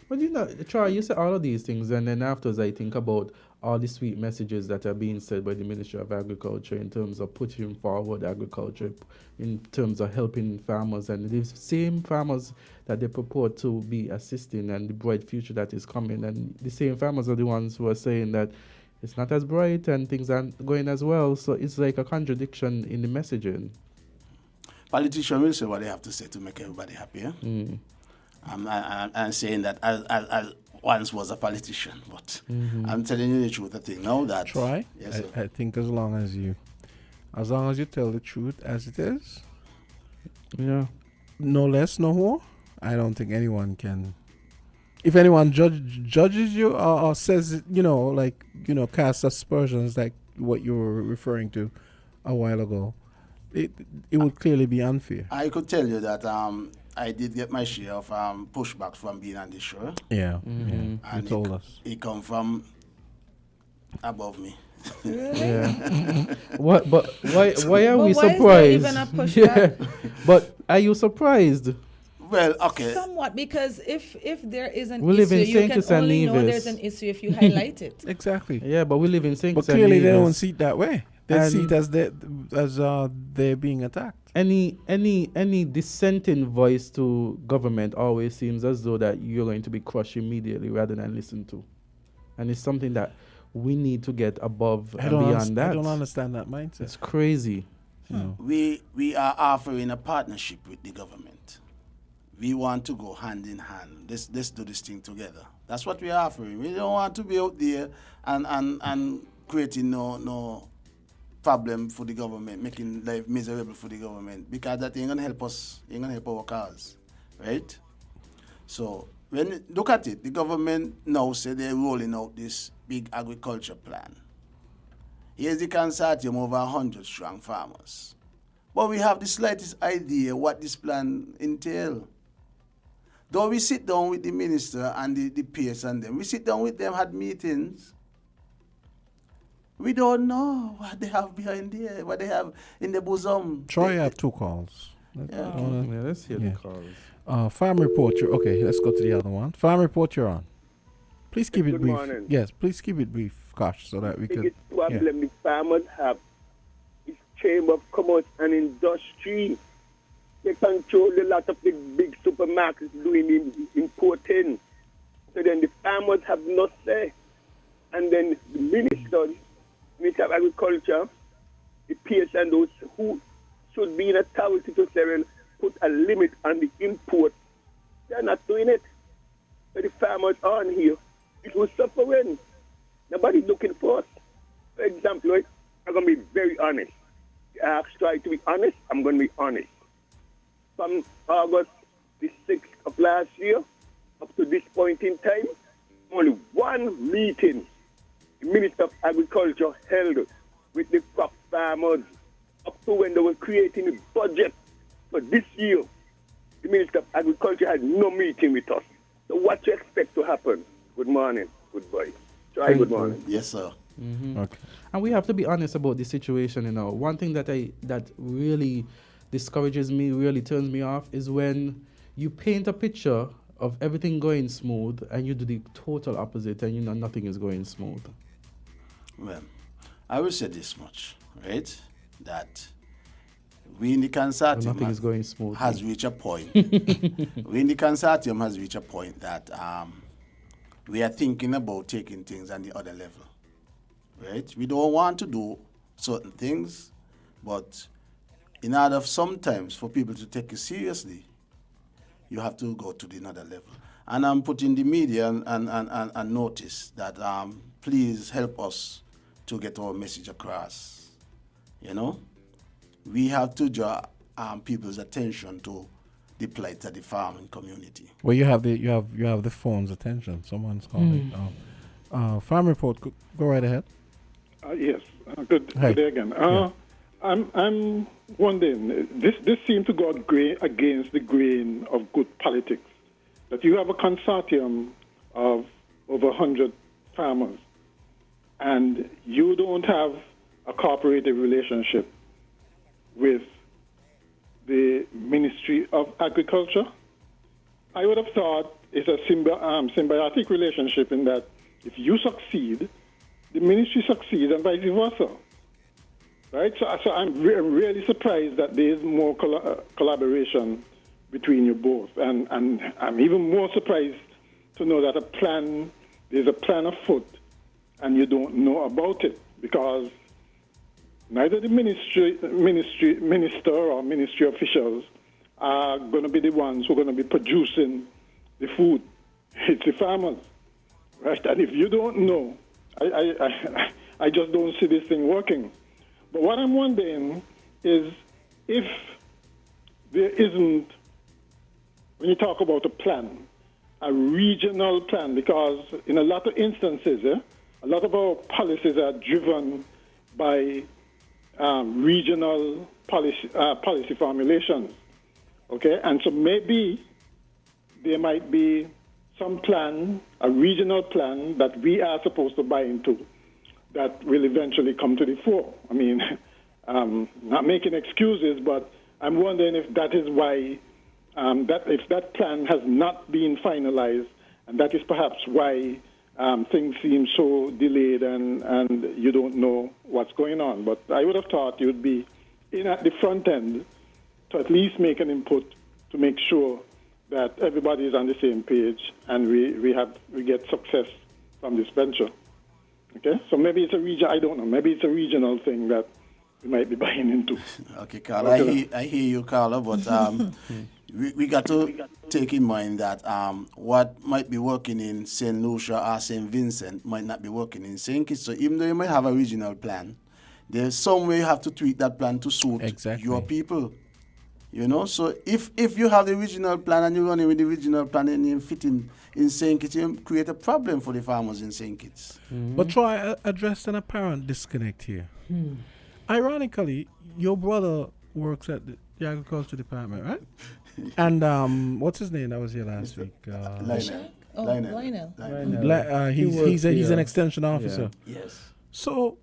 But you know, Troy, you say all of these things, and then afterwards I think about all the sweet messages that are being said by the Ministry of Agriculture in terms of putting forward agriculture, in terms of helping farmers, and the same farmers that they purport to be assisting and the bright future that is coming, and the same farmers are the ones who are saying that it's not as bright and things aren't going as well. So it's like a contradiction in the messaging. Politicians will say what they have to say to make everybody happy. I'm saying that I once was a politician, but I'm telling you the truth. I think now that Try. Yes, sir. I think as long as you tell the truth as it is, Yeah. no less, no more, I don't think anyone can. If anyone judges you or says, cast aspersions like what you were referring to a while ago, it would clearly be unfair. I could tell you that I did get my share of pushback from being on the show. Yeah, you And told us. It come from above me. Yeah. What? But why are But we why is there surprised? even a pushback? But are you surprised? Well, okay. Somewhat, because if there is an We live issue, in you St. can Kitts and only know Nevis. there's an issue if you highlight it. Exactly. Yeah, but we live in St. But Kitts and clearly they Nevis. don't see it that way. They see it as they're being attacked. Any dissenting voice to government always seems as though that you're going to be crushed immediately rather than listened to, and it's something that we need to get above and beyond that. I don't understand that mindset. It's crazy. We are offering a partnership with the government. We want to go hand in hand. Let's do this thing together. That's what we're offering. We don't want to be out there and creating no problem for the government, making life miserable for the government, because that ain't gonna help us, ain't gonna help our cause, right? So when you look at it, the government now say they're rolling out this big agriculture plan. Here's the consortium over 100 strong farmers. But we have the slightest idea what this plan entails. Though we sit down with the minister and the peers and them, we sit down with them, had meetings. We don't know what they have behind there, what they have in the bosom. Troy have 2 calls. Let's hear the calls. Farm report. Okay, let's go to the other one. Farm report, you're on. Please keep it Good brief. morning. Yes, please keep it brief, Kosh, so that we The can. biggest problem the farmers have is Chamber of Commerce and Industry. They control a lot of the big supermarkets doing importing. So then the farmers have no say. And then the Minister of Agriculture, the peers and those who should be in authority to say, well, put a limit on the import. They're not doing it. So the farmers aren't here. It was suffering. Nobody's looking for us. For example, right, I'm going to be very honest. I try to be honest. I'm going to be honest. From August the 6th of last year up to this point in time, only one meeting the Minister of Agriculture held with the crop farmers up to when they were creating the budget for this year. The Minister of Agriculture had no meeting with us. So what do you expect to happen? Good morning. Goodbye. Try good morning. Yes, sir. Okay. And we have to be honest about the situation. One thing that really discourages me, really turns me off, is when you paint a picture of everything going smooth and you do the total opposite, and nothing is going smooth. Well, I will say this much, right? That we in the consortium Nothing is going smooth. has reached a point. We in the consortium has reached a point that we are thinking about taking things on the other level, right? We don't want to do certain things, but in order sometimes for people to take it seriously, you have to go to the another level. And I'm putting the media and notice that please help us to get our message across. You know, we have to draw people's attention to the plight of the farming community. Well, you have the phone's attention. Someone's calling. Farm report. Go right ahead. Yes. Good day again. I'm wondering. This seems to go against the grain of good politics. That you have a consortium of over 100 farmers, and you don't have a cooperative relationship with the Ministry of Agriculture. I would have thought it's a symbiotic relationship in that if you succeed, the ministry succeeds and vice versa. Right? So I'm really surprised that there is more collaboration between you both. And I'm even more surprised to know that there's a plan afoot and you don't know about it, because neither the minister or ministry officials are going to be the ones who are going to be producing the food. It's the farmers, right? And if you don't know, I just don't see this thing working. But what I'm wondering is if there isn't, when you talk about a plan, a regional plan, because in a lot of instances, a lot of our policies are driven by regional policy formulations, okay? And so maybe there might be some plan, a regional plan that we are supposed to buy into that will eventually come to the fore. I mean, not making excuses, but I'm wondering if that is why, if that plan has not been finalized, and that is perhaps why things seem so delayed and you don't know what's going on. But I would have thought you would be in at the front end to at least make an input to make sure that everybody is on the same page and we get success from this venture. Okay, so maybe it's I don't know, maybe it's a regional thing that we might be buying into. Okay, Carla, I hear you, Carla, but we got to take in mind that what might be working in St. Lucia or St. Vincent might not be working in St. Kitts. So even though you might have a regional plan, there's some way you have to tweak that plan to suit your people. You know, so if you have the regional plan and you're running with the regional plan and you fit in St. Kitts, you create a problem for the farmers in St. Kitts. But try address an apparent disconnect here. Ironically, your brother works at the agriculture department, right? And what's his name that was here last week? Lionel. He's an extension officer. Yeah. Yes. So,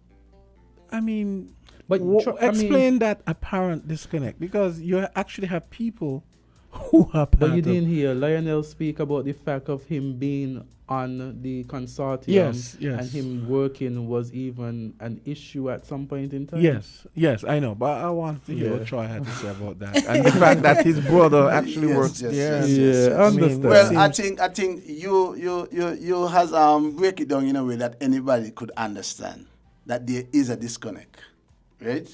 I mean, but explain that apparent disconnect, because you actually have people who are. But you didn't hear Lionel speak about the fact of him being on the consortium. Yes. And him working was even an issue at some point in time. Yes, I know. But I want to hear what Troy had to say about that, and the fact that his brother actually works there. I understand. Well, I think you has break it down in a way that anybody could understand that there is a disconnect, right?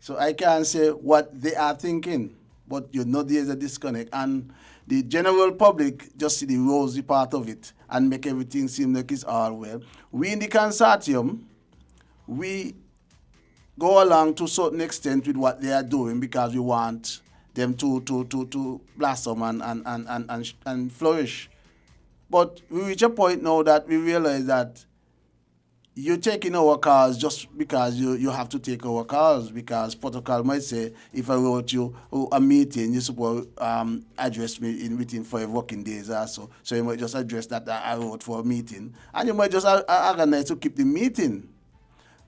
So I can't say what they are thinking, but you know there is a disconnect, and the general public just see the rosy part of it and make everything seem like it's all well. We in the consortium, we go along to a certain extent with what they are doing because we want them to blossom and flourish. But we reach a point now that we realize that you're taking our cars just because you have to take our cars, because protocol might say if I wrote you a meeting, you're supposed to address me within 5 working days or so. So you might just address that I wrote for a meeting, and you might just organize to keep the meeting.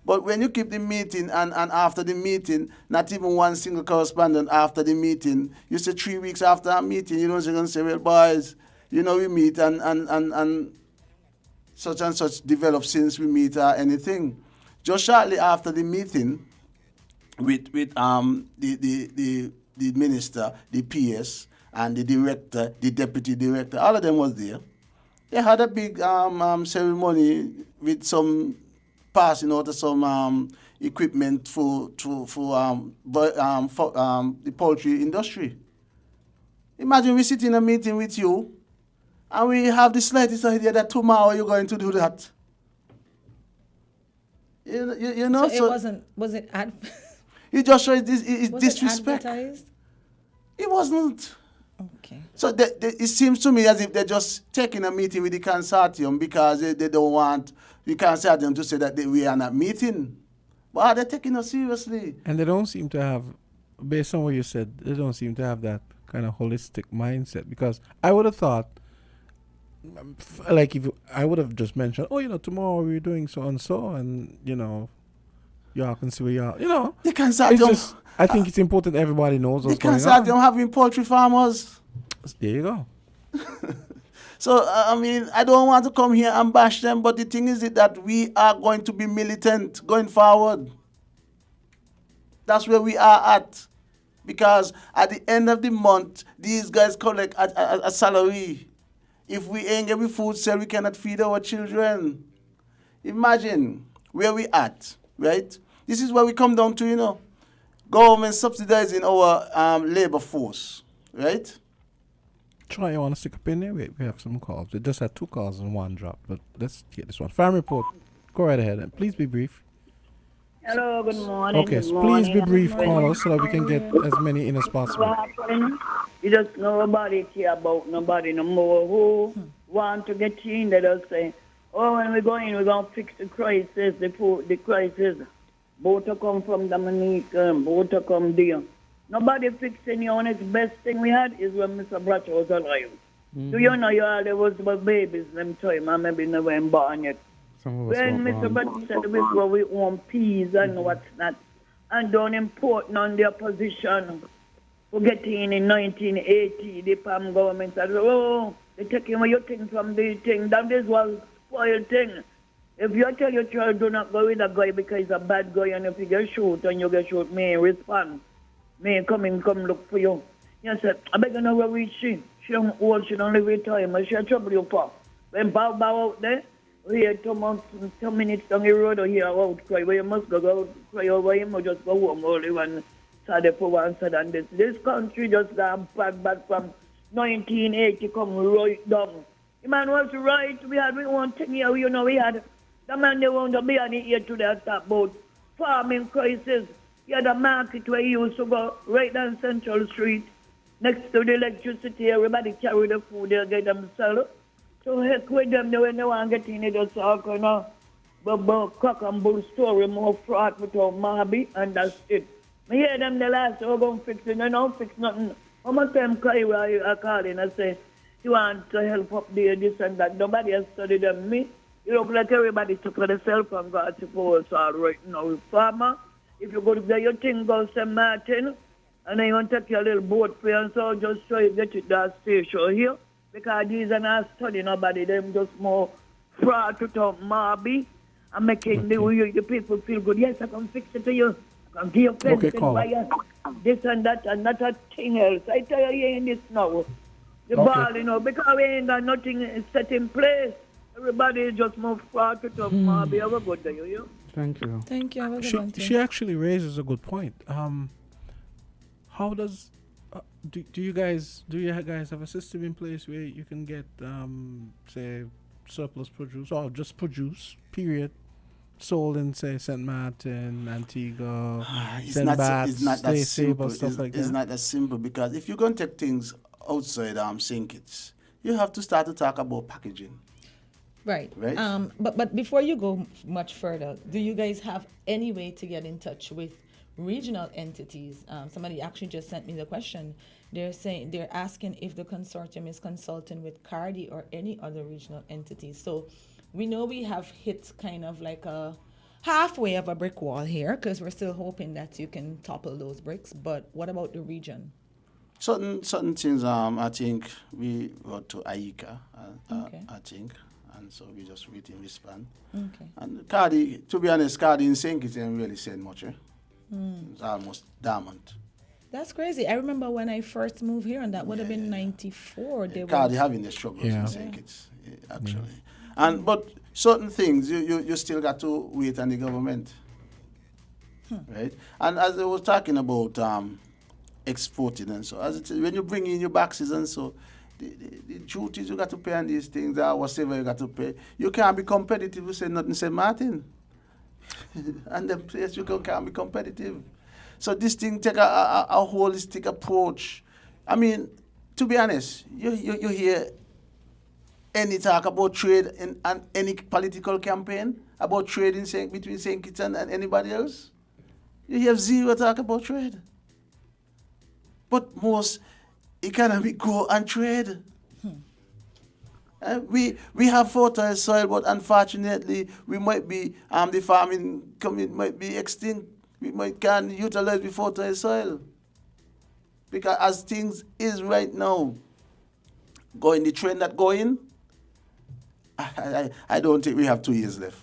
But when you keep the meeting and after the meeting, not even one single correspondent after the meeting, you say 3 weeks after a meeting, you don't say, well, boys, we meet and such and such developed since we meet or anything. Just shortly after the meeting with the minister, the PS, and the director, the deputy director, all of them was there. They had a big ceremony with some passing out of some equipment for the poultry industry. Imagine we sit in a meeting with you, and we have the slightest idea that tomorrow you're going to do that. You know, So it wasn't. Was it? it just shows this Was disrespect. it advertised? It wasn't. Okay. So it seems to me as if they're just taking a meeting with the consortium because they don't want the consortium to say that we are not meeting. But they're taking us seriously. And they don't seem to have, based on what you said, they don't seem to have that kind of holistic mindset. Because I would have thought, like, I would have just mentioned, tomorrow we're doing so and so, and y'all can see where y'all, The consortium. I think it's important everybody knows what's going on. The consortium having poultry farmers. There you go. So, I mean, I don't want to come here and bash them, but the thing is that we are going to be militant going forward. That's where we are at. Because at the end of the month, these guys collect a salary. If we ain't getting food sale, we cannot feed our children. Imagine where we at, right? This is where we come down to, government subsidizing our labor force, right? Troy, you want to stick up in there? We have some calls. We just had 2 calls and 1 drop, but let's get this one. Farm report. Go right ahead and please be brief. Hello, good morning. Okay, good so morning. please be brief, callers, so that we can get as many in as possible. What happened? You just nobody care about nobody no more. Who want to get in? They just say, when we go in, we're going to fix the crisis, the crisis. Both come from Dominica, both come there. Nobody fixing you, and the best thing we had is when Mr. Bradshaw was alive. Do you know there was babies them time, and maybe never born yet. When Mr. Bradshaw said before we own peas and what's not, and don't import none their position. For getting in 1980, the PAM government said, they're taking away your thing from the thing. That is what spoiled thing. If you tell your child do not go with a guy because he's a bad guy, and if you get shoot and you get shoot, may respond. May come look for you. You said, I beg you know where we she. She don't old, she don't live with time, and she trouble you for. When bow out there, we here 2 minutes down the road or here out cry, where you must go out cry over him or just go home only one side for one side and this. This country just got bad from 1980 come right down. The man was right, we had one thing here, we had the man they want to be on the ear to that talk about farming crisis. You had a market where he used to go right down Central Street, next to the electricity, everybody carry the food, they get them sell. So heck with them, when they want to get in it, just talk, cock and bull story, more fraud without Marby, and that's it. I hear them the last, we're going to fix it, they don't fix nothing. How much time cry where I call in and say, you want to help up there, this and that. Nobody has studied them. Me, you look like everybody took for themselves and got to go outside right now. Farmer, if you go to get your thing, go St. Martin, and then you want to take your little boat for you, and so just try to get it that station here. Because these are not studying nobody, them just more fraud to talk Marby and making the people feel good. Yes, I can fix it to you. I can give you pension for you. This and that, and not a thing else. I tell you, you ain't this now. The ball, because we ain't got nothing set in place. Everybody is just more fraud to talk Marby. Have a good day, you. Thank you. Thank you. Have a good one, She actually raises a good point. How does do you guys have a system in place where you can get say surplus produce or just produce period sold in say St. Martin, Antigua, St. Bart's, it's not that simple. stuff like that? It's not that simple because if you're going to take things outside Sinkits, you have to start to talk about packaging. Right. Right. But before you go much further, do you guys have any way to get in touch with regional entities? Somebody actually just sent me the question. They're asking if the consortium is consulting with CARICOM or any other regional entities. So we know we have hit kind of like a halfway of a brick wall here because we're still hoping that you can topple those bricks. But what about the region? Certain things, I think we wrote to AICA, I think, and so we just waiting respond. Okay. And CARICOM, to be honest, CARICOM in Sinkits didn't really say much. It's almost dormant. That's crazy. I remember when I first moved here, and that would have been 94. They CARICOM having the struggles in Sinkits, actually. But certain things, you still got to wait on the government, right? And as I was talking about exporting and so, when you bring in your boxes and so, the duties you got to pay on these things, or whatever you got to pay. You can't be competitive. You say nothing, St. Martin. And the place you can't be competitive. So this thing take a holistic approach. I mean, to be honest, you hear any talk about trade in any political campaign, about trade between St. Kitts and anybody else? You have zero talk about trade. But most economy grow and trade. We have fertile soil, but unfortunately, we might be the farming community might be extinct. We can't utilize the fertile soil because as things is right now, going the trend that going, I don't think we have 2 years left.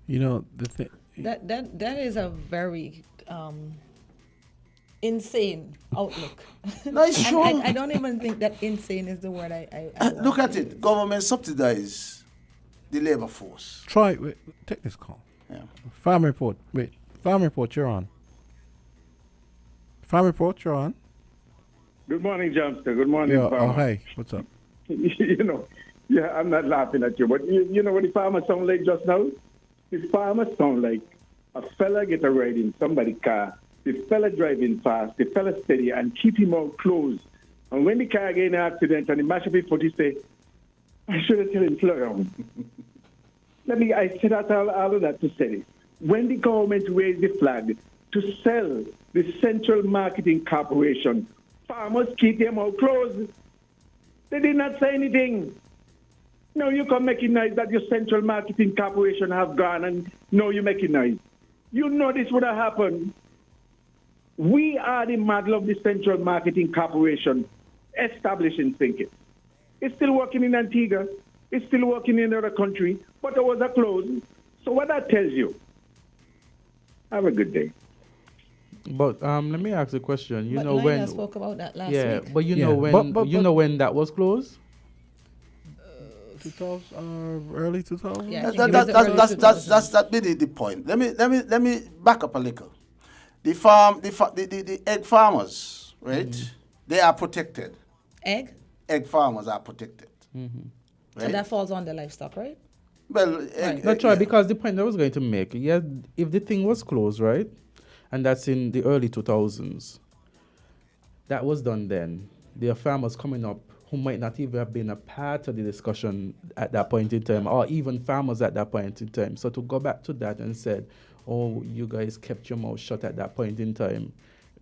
You know the thing. That is a very insane outlook. No, it's true. I don't even think that insane is the word I look at it. Government subsidize the labor force. Take this call. Yeah. Farm report. Wait. Farm report, you're on. Farm report, you're on. Good morning, Johnston. Good morning, farmer. Oh, hey. What's up? I'm not laughing at you, but you know what the farmer sound like just now? The farmer sound like a fella get a ride in somebody's car. The fella driving fast, the fella steady, and keep him out close. And when the car get in an accident and he mash up his foot, he say, I should have told him slow down. I said that all of that to say this. When the government raised the flag to sell the Central Marketing Corporation, farmers keep them out closed. They did not say anything. Now you can make it noise that your Central Marketing Corporation have gone, and now you make it noise. You know this would have happened. We are the model of the Central Marketing Corporation established in St. Kitts. It's still working in Antigua. It's still working in another country, but it was a close. So what that tells you, have a good day. But let me ask a question. You but know Lina when spoke about that last yeah, week. but you know when you know when that was closed? 2000, early 2000. Yeah, that's really the point. Let me back up a little. The egg farmers, right? They are protected. Egg farmers are protected. Right? So that falls on the livestock, right? Well, that's right. Because the point I was going to make, if the thing was closed, right, and that's in the early 2000s, that was done then. There are farmers coming up who might not even have been a part of the discussion at that point in time, or even farmers at that point in time. So to go back to that and said, oh, you guys kept your mouth shut at that point in time.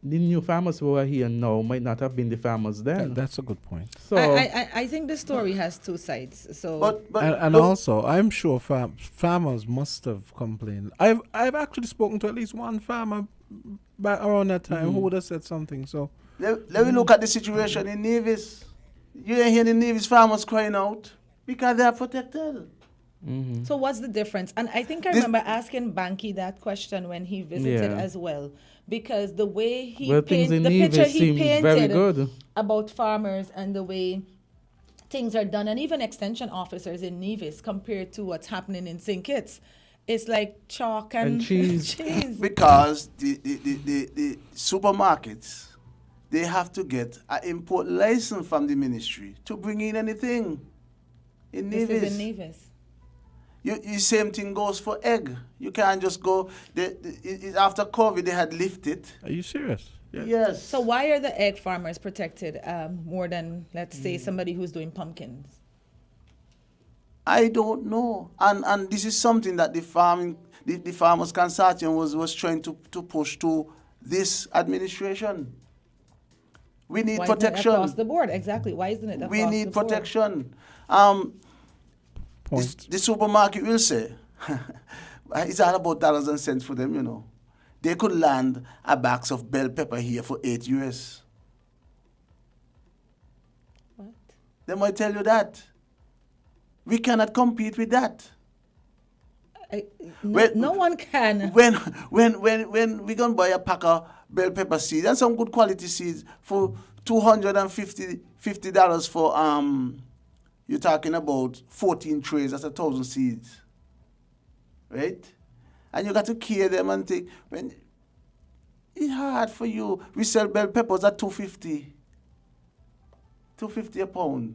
The new farmers who are here now might not have been the farmers then. That's a good point. So I think the story has two sides. So and also, I'm sure farmers must have complained. I've actually spoken to at least one farmer back around that time who would have said something. So let me look at the situation in Nevis. You ain't hear the Nevis farmers crying out because they are protected. So what's the difference? And I think I remember asking Banky that question when he visited as well, because the way he painted, the picture he painted about farmers and the way things are done, and even extension officers in Nevis compared to what's happening in St. Kitts, it's like chalk and cheese. Because the supermarkets, they have to get an import license from the ministry to bring in anything in Nevis. This is in Nevis. You same thing goes for egg. You can't just go. After COVID, they had lifted. Are you serious? Yeah. Yes. So why are the egg farmers protected more than, let's say, somebody who's doing pumpkins? I don't know. And this is something that the Farmers Consortium was trying to push to this administration. We need protection. Across the board, exactly. Why isn't it across the board? We need protection. The supermarket will say, it's all about dollars and cents for them, you know. They could land a box of bell pepper here for $8. What? They might tell you that. We cannot compete with that. No one can. When we gonna buy a pack of bell pepper seeds and some good quality seeds for $250 for you're talking about 14 trays, that's 1,000 seeds. Right? And you got to care them and think, when it's hard for you. We sell bell peppers at $250. 250 a pound.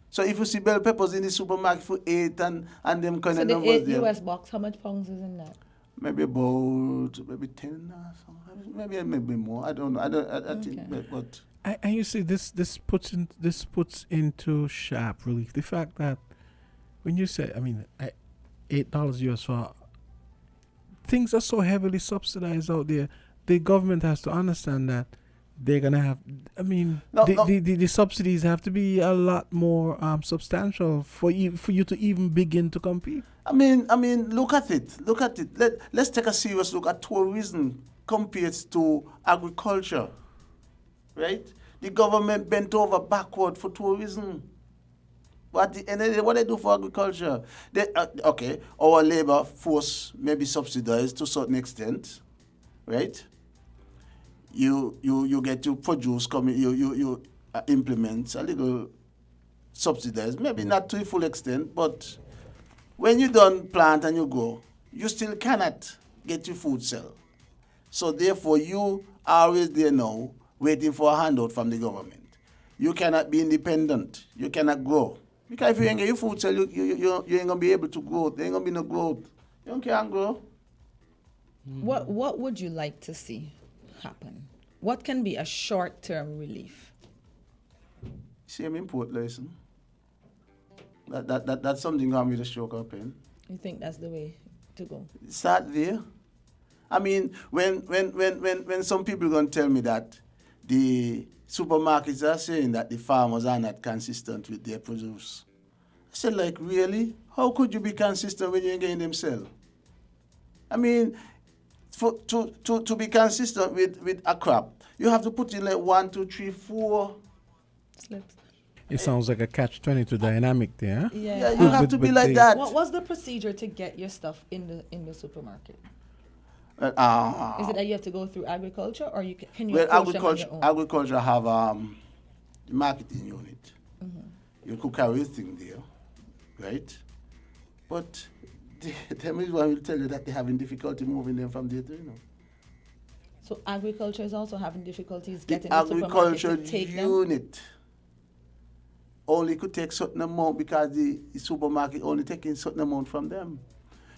So if you see bell peppers in the supermarket for 8 and them kind So of the numbers 8 there, US box, how much pounds is in that? maybe about maybe 10 or something. Maybe more. I don't know. I think, but And you see, this puts into sharp relief the fact that when you say, I mean, $8 US for things are so heavily subsidized out there. The government has to understand that they're gonna have. I mean, the subsidies have to be a lot more substantial for you to even begin to compete. I mean, look at it. Let's take a serious look at tourism compared to agriculture, right? The government bent over backward for tourism. But at the end of the day, what they do for agriculture? Okay, our labor force may be subsidized to a certain extent, right? You get to produce, you implement a little subsidized, maybe not to a full extent, but when you don't plant and you go, you still cannot get your food sell. So therefore, you are always there now, waiting for a handout from the government. You cannot be independent. You cannot grow. Because if you ain't get your food sell, you ain't going to be able to grow. There ain't going to be no growth. You can't grow. What would you like to see happen? What can be a short-term relief? Same import license. That's something I'm with a stroke of pen. You think that's the way to go? Start there. I mean, when some people are going to tell me that the supermarkets are saying that the farmers are not consistent with their produce, I said, like, really? How could you be consistent when you ain't getting them sell? I mean, to be consistent with a crop, you have to put in like 1, 2, 3, 4 slips. It sounds like a catch-22 dynamic there. Huh? Yeah, you have to be like that. What was the procedure to get your stuff in the supermarket? Is it that you have to go through agriculture, or can you approach them on your own? Agriculture have the marketing unit. Mm-hmm. You could carry a thing there, right? But them is one will tell you that they're having difficulty moving them from there to, you know. So agriculture is also having difficulties getting the the supermarket to agriculture take unit only could take certain amount because the supermarket only taking certain amount from them.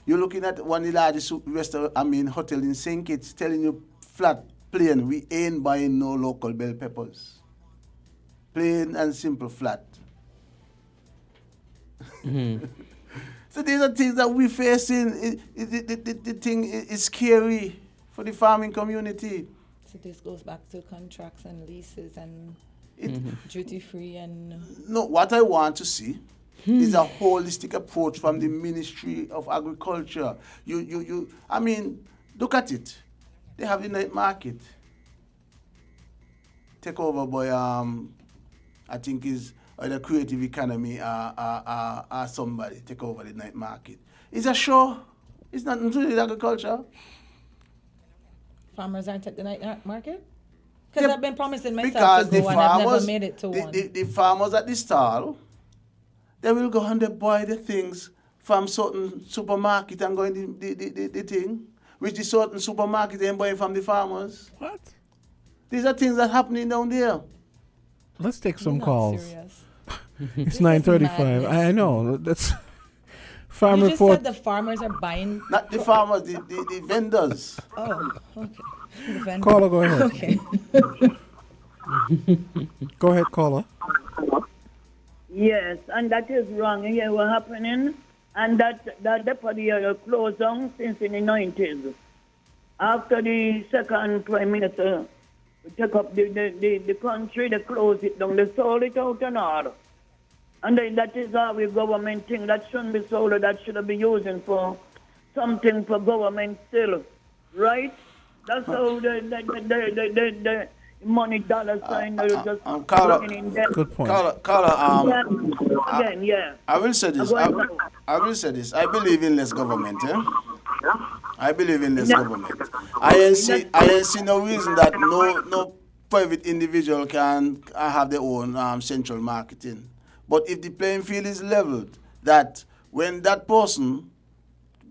You're looking at one of the largest hotel in St. Kitts telling you flat, plain, we ain't buying no local bell peppers. Plain and simple, flat. Mm-hmm. So these are things that we're facing. The thing is scary for the farming community. So this goes back to contracts and leases and duty-free and... No, what I want to see is a holistic approach from the Ministry of Agriculture. I mean, look at it. They have the night market. Take over by, I think is the creative economy or somebody take over the night market. It's a show. It's not to do with agriculture. Farmers aren't at the night market? Because I've been promising myself because to go and I've never made it to one. The farmers at the stall, they will go and they buy the things from certain supermarket and go in the thing, which the certain supermarket ain't buying from the farmers. What? These are things that happening down there. Let's take some calls. Serious. It's 9:35. I know. That's farm you report. just said the farmers are buying. Not the farmers, the vendors. Oh, okay. The vendors. Caller, go ahead. Okay. Go ahead, caller. Yes, and that is wrong. You hear what happening? And that depot closed down since in the 90s. After the second prime minister took up the country, they closed it down. They sold it out and all. And then that is how we government thing. That shouldn't be sold. That should be using for something for government still. Right? That's how the money dollar sign is just running in debt. Good point. Caller, again, yeah. I will say this. I will say this. I believe in less government. I believe in less government. I ain't see no reason that no private individual can have their own central marketing. But if the playing field is leveled, that when that person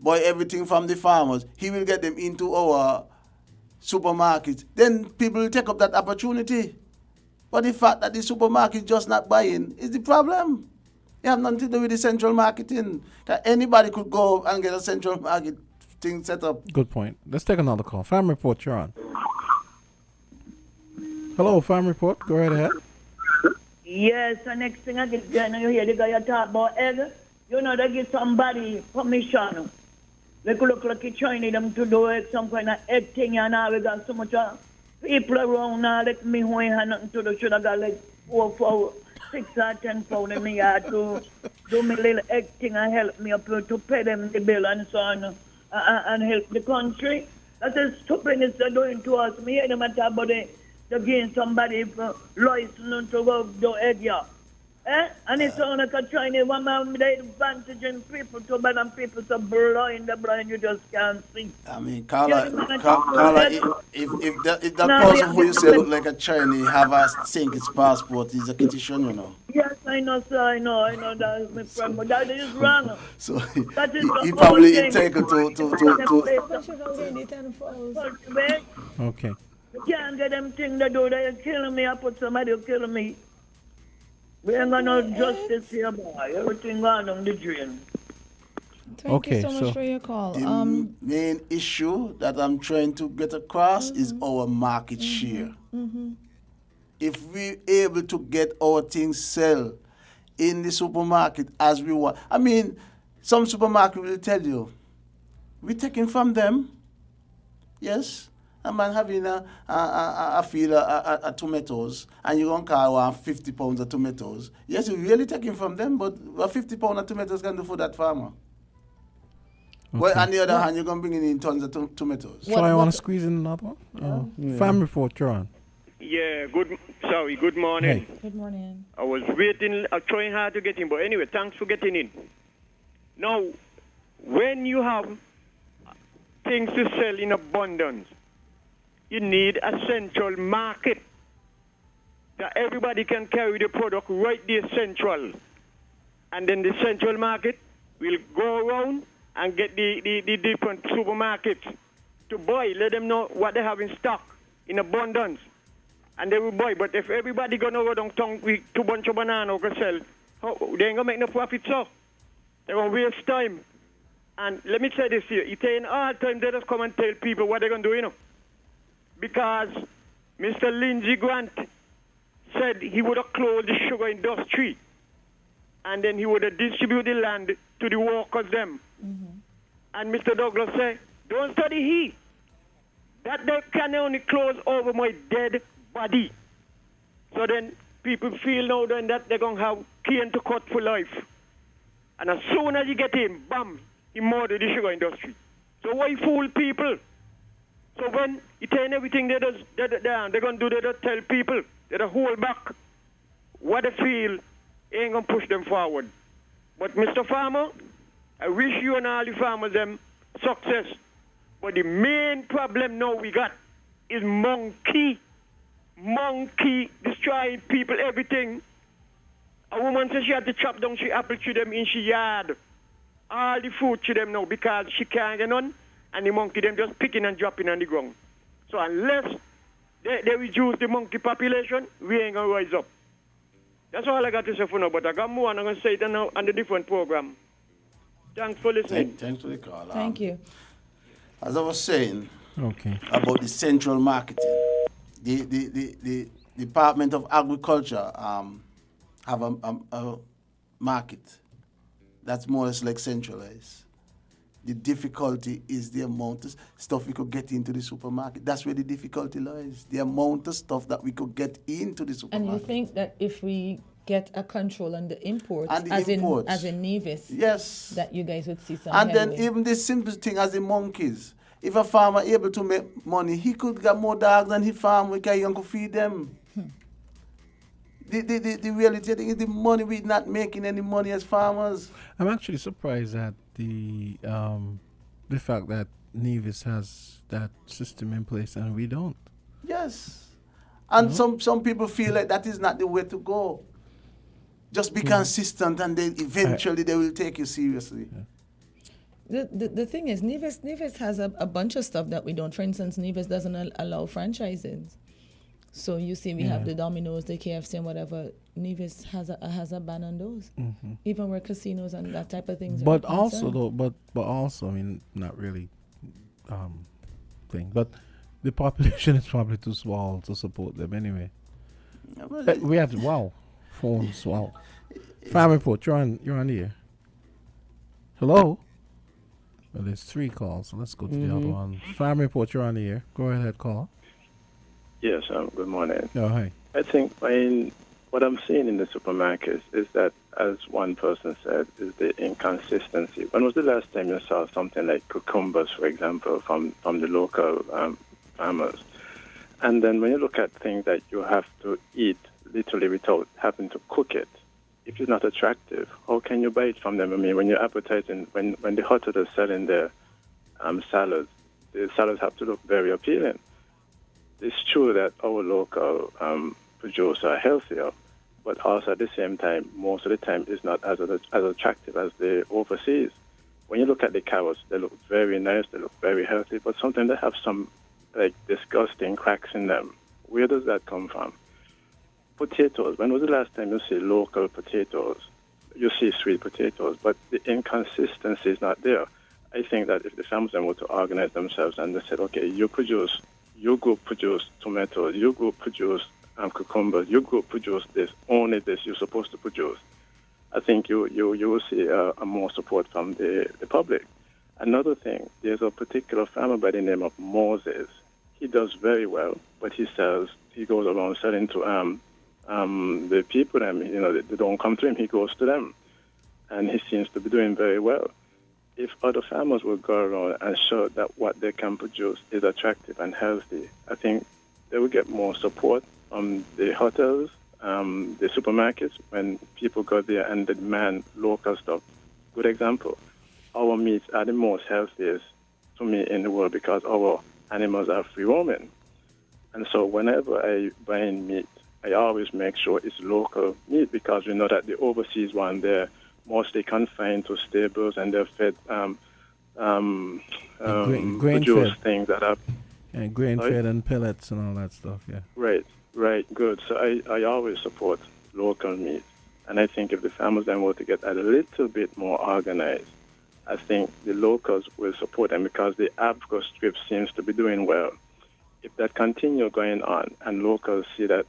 buy everything from the farmers, he will get them into our supermarkets, then people will take up that opportunity. But the fact that the supermarket just not buying is the problem. It have nothing to do with the central marketing. That anybody could go and get a central market thing set up. Good point. Let's take another call. Farm Report, you're on. Hello, Farm Report. Go right ahead. Yes, the next thing I get done, you hear the guy you talk about egg. You know, they give somebody permission. They could look like you're trying them to do some kind of egg thing, and now we got so much people around now. Let me who ain't had nothing to do. Should have got like 4, 6 or 10 pounds in me to do me little egg thing and help me up to pay them the bill and so on and help the country. That's the stupidness they're doing to us. Me hear them talk about they gain somebody license to go do egg, yeah. And it's on like a Chinese one man with advantage in people to bad and people so blind you just can't see. I mean, Carla, if that person who you say look like a Chinese have a sink his passport, he's a kitchen, you know. Yes, I know, sir, I know that is my friend, but that is wrong. So that is he probably entitled to. Okay. You can't get them things to do. They're killing me. I put somebody who kill me. We ain't got no justice here, boy. Everything gone on the drain. Thank you so much for your call. The main issue that I'm trying to get across is our market share. If we're able to get our things sell in the supermarket as we want. I mean, some supermarket will tell you, we're taking from them. Yes. A man having a field of tomatoes, and you're going to call 50 pounds of tomatoes. Yes, you're really taking from them, but what 50 pounds of tomatoes can do for that farmer? Okay. Well, on the other hand, you're going to bring in tons of tomatoes. So I want to squeeze in another one? Yeah. Farm Report, you're on. Yeah, good morning. Hey. Good morning. I was waiting, trying hard to get in, but anyway, thanks for getting in. Now, when you have things to sell in abundance, you need a central market that everybody can carry the product right there central. And then the central market will go around and get the different supermarkets to buy. Let them know what they have in stock in abundance. And they will buy. But if everybody going to go downtown with 2 bunch of bananas or sell, they ain't going to make no profit, so. They're going to waste time. And let me say this here. It ain't all time they just come and tell people what they're going to do, you know. Because Mr. Lindsey Grant said he would have closed the sugar industry and then he would have distributed the land to the workers them. And Mr. Douglas said, don't study he. That they can only close over my dead body. So then people feel now then that they're going to have cane to cut for life. And as soon as you get in, bam, he murdered the sugar industry. So why fool people? So when you tell everything they're going to do, they just tell people, they just hold back what they feel, ain't going to push them forward. But Mr. Farmer, I wish you and all the farmers them success. But the main problem now we got is monkey. Monkey destroying people, everything. A woman says she had to chop down she apple tree them in she yard. All the food to them now because she can't get none. And the monkey them just picking and dropping on the ground. So unless they reduce the monkey population, we ain't going to rise up. That's all I got to say for now, but I got more and I'm going to say it now on the different program. Thanks for listening. Thanks for the call. Thank you. As I was saying about the central marketing, the Department of Agriculture have a market that's more or less like centralized. The difficulty is the amount of stuff we could get into the supermarket. That's where the difficulty lies. The amount of stuff that we could get into the supermarket. And you think that if we get a control on the imports, as in Nevis, yes, that you guys would see some And headway. then even the simple thing as the monkeys. If a farmer able to make money, he could get more dogs than he farm because he can feed them. The reality thing is the money, we're not making any money as farmers. I'm actually surprised at the fact that Nevis has that system in place and we don't. Yes. And some people feel like that is not the way to go. Just be consistent and then eventually they will take you seriously. Yeah. The thing is, Nevis has a bunch of stuff that we don't. For instance, Nevis doesn't allow franchises. So you see, we have the Domino's, the KFC, and whatever. Nevis has a ban on those, even where casinos and that type of things. But also, though, but also, I mean, not really, thing. But the population is probably too small to support them anyway. We have phones. Wow, Farm Report, you're on the air. Hello. Well, there's 3 calls, so let's go to the other one. Farm Report, you're on the air. Go ahead, caller. Yes, good morning. Oh, hi. I think what I'm seeing in the supermarkets is that, as one person said, is the inconsistency. When was the last time you saw something like cucumbers, for example, from the local farmers? And then when you look at things that you have to eat literally without having to cook it, if it's not attractive, how can you buy it from them? I mean, when you're advertising, when the hotels are selling their salads, the salads have to look very appealing. It's true that our local produce are healthier, but also at the same time, most of the time, it's not as attractive as the overseas. When you look at the carrots, they look very nice, they look very healthy, but sometimes they have some disgusting cracks in them. Where does that come from? Potatoes. When was the last time you see local potatoes? You see sweet potatoes, but the inconsistency is not there. I think that if the farmers were to organize themselves and they said, okay, you group produce tomatoes, you group produce cucumbers, you group produce this, only this you're supposed to produce, I think you will see a more support from the public. Another thing, there's a particular farmer by the name of Moses. He does very well, but he goes around selling to the people, they don't come to him, he goes to them. And he seems to be doing very well. If other farmers will go around and show that what they can produce is attractive and healthy, I think they will get more support from the hotels, the supermarkets, when people go there and they demand local stuff. Good example, our meats are the most healthiest to me in the world because our animals are free roaming. And so whenever I buy in meat, I always make sure it's local meat because we know that the overseas one, they're mostly confined to stables and they're fed produced things that are... And grain-fed and pellets and all that stuff, yeah. Right, good. So I always support local meat. And I think if the farmers then were to get a little bit more organized, I think the locals will support them because the Africa strip seems to be doing well. If that continue going on and locals see that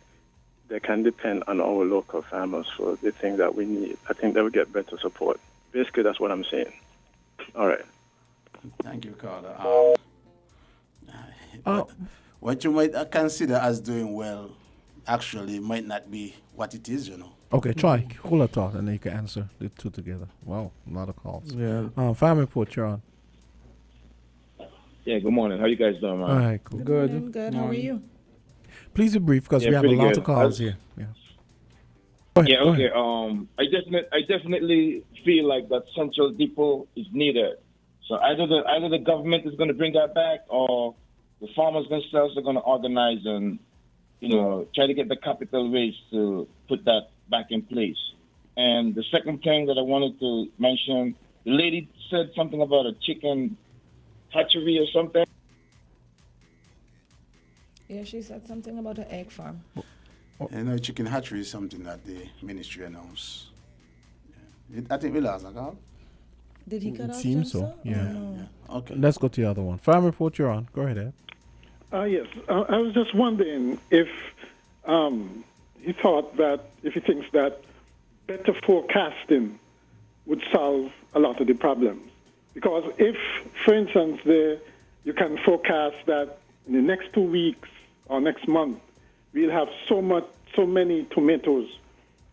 they can depend on our local farmers for the things that we need, I think they will get better support. Basically, that's what I'm saying. All right. Thank you, Carter. What you might consider as doing well actually might not be what it is, Okay, try. Hold a thought, and then you can answer the 2 together. Wow, a lot of calls. Yeah. Farm Report, you're on. Yeah, good morning. How you guys doing, man? All right, cool. Good. How are you? Please be brief because we have a lot of calls here. Yeah. Go ahead. I definitely feel like that central depot is needed. So either the government is going to bring that back, or the farmers themselves are going to organize and try to get the capital raised to put that back in place. And the second thing that I wanted to mention, the lady said something about a chicken hatchery or something. Yeah, she said something about an egg farm. Chicken hatchery is something that the ministry announced. Yeah. I think we lost a call. Did he cut It off? seems so, yeah. Okay. Let's go to the other one. Farm Report, you're on. Go ahead, Ed. Yes. I was just wondering if he thinks that better forecasting would solve a lot of the problems. Because if, for instance, you can forecast that in the next 2 weeks or next month, we'll have so many tomatoes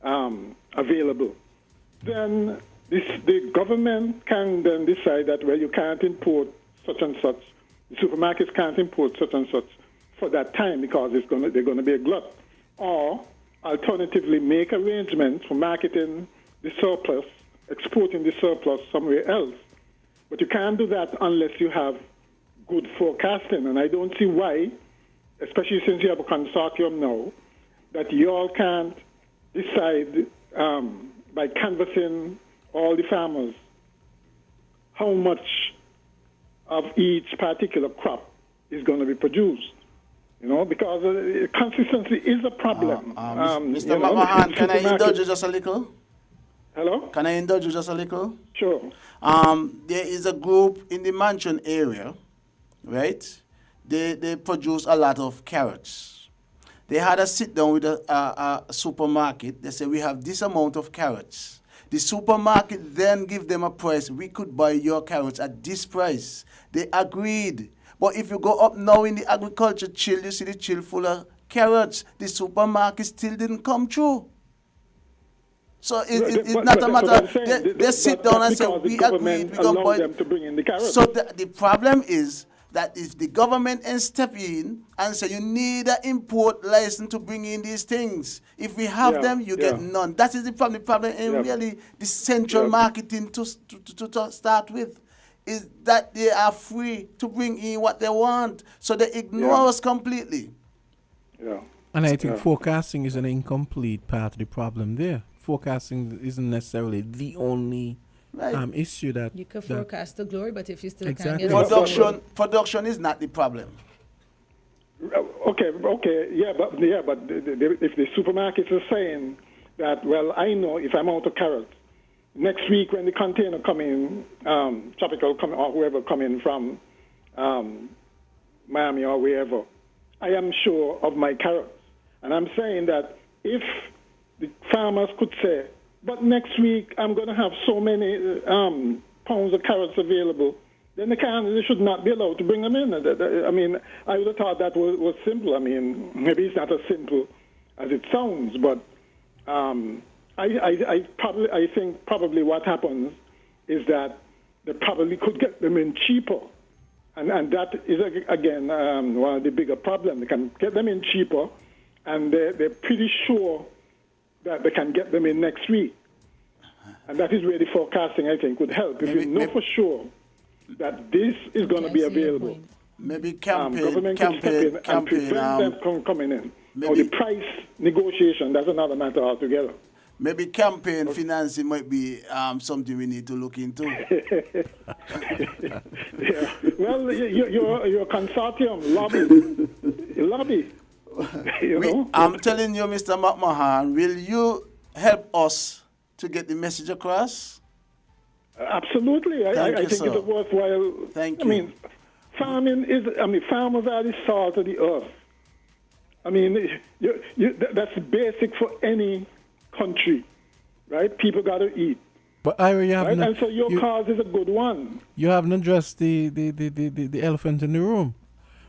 available, then the government can then decide that, well, you can't import such and such. The supermarkets can't import such and such for that time because they're going to be a glut. Or alternatively, make arrangements for marketing the surplus, exporting the surplus somewhere else. But you can't do that unless you have good forecasting. And I don't see why, especially since you have a consortium now, that you all can't decide by canvassing all the farmers how much of each particular crop is going to be produced. You know, because consistency is a problem. Mr. Mahan, can I indulge you just a little? Hello? Can I indulge you just a little? Sure. There is a group in the Mansion area, right? They produce a lot of carrots. They had a sit down with a supermarket. They said, we have this amount of carrots. The supermarket then give them a price. We could buy your carrots at this price. They agreed. But if you go up now in the agriculture chill, you see the chill full of carrots. The supermarket still didn't come through. So it's not a matter. They sit down and say, we agreed, we're going to buy them to bring in the carrots. So the problem is that if the government and step in and say, you need an import license to bring in these things. If we have them, you get none. That is the problem. The problem ain't really the central marketing to start with. Is that they are free to bring in what they want. So they ignore us completely. Yeah. And I think forecasting is an incomplete part of the problem there. Forecasting isn't necessarily the only issue that... You can forecast the glory, but if you still can't exactly. get Production is not the problem. Okay, yeah, but if the supermarkets are saying that, well, I know if I'm out of carrots, next week when the container come in, Tropical come or whoever come in from Miami or wherever, I am sure of my carrots. And I'm saying that if the farmers could say, but next week I'm going to have so many pounds of carrots available, then they should not be allowed to bring them in. I mean, I would have thought that was simple. I mean, maybe it's not as simple as it sounds, but I think probably what happens is that they probably could get them in cheaper. And that is, again, one of the bigger problems. They can get them in cheaper, and they're pretty sure that they can get them in next week. And that is where the forecasting, I think, would help. If you know for sure that this is going to be available, maybe government can step in and prevent them from coming in. Or the price negotiation, that's another matter altogether. Maybe campaign financing might be something we need to look into. Yeah. Well, your consortium, lobby. You know? I'm telling you, Mr. McMahon, will you help us to get the message across? Absolutely. I think it's a worthwhile. Thank you. I mean, farmers are the salt of the earth. I mean, that's basic for any country, right? People got to eat. But Ira, you haven't. Right? And so your cause is a good one. You haven't addressed the elephant in the room.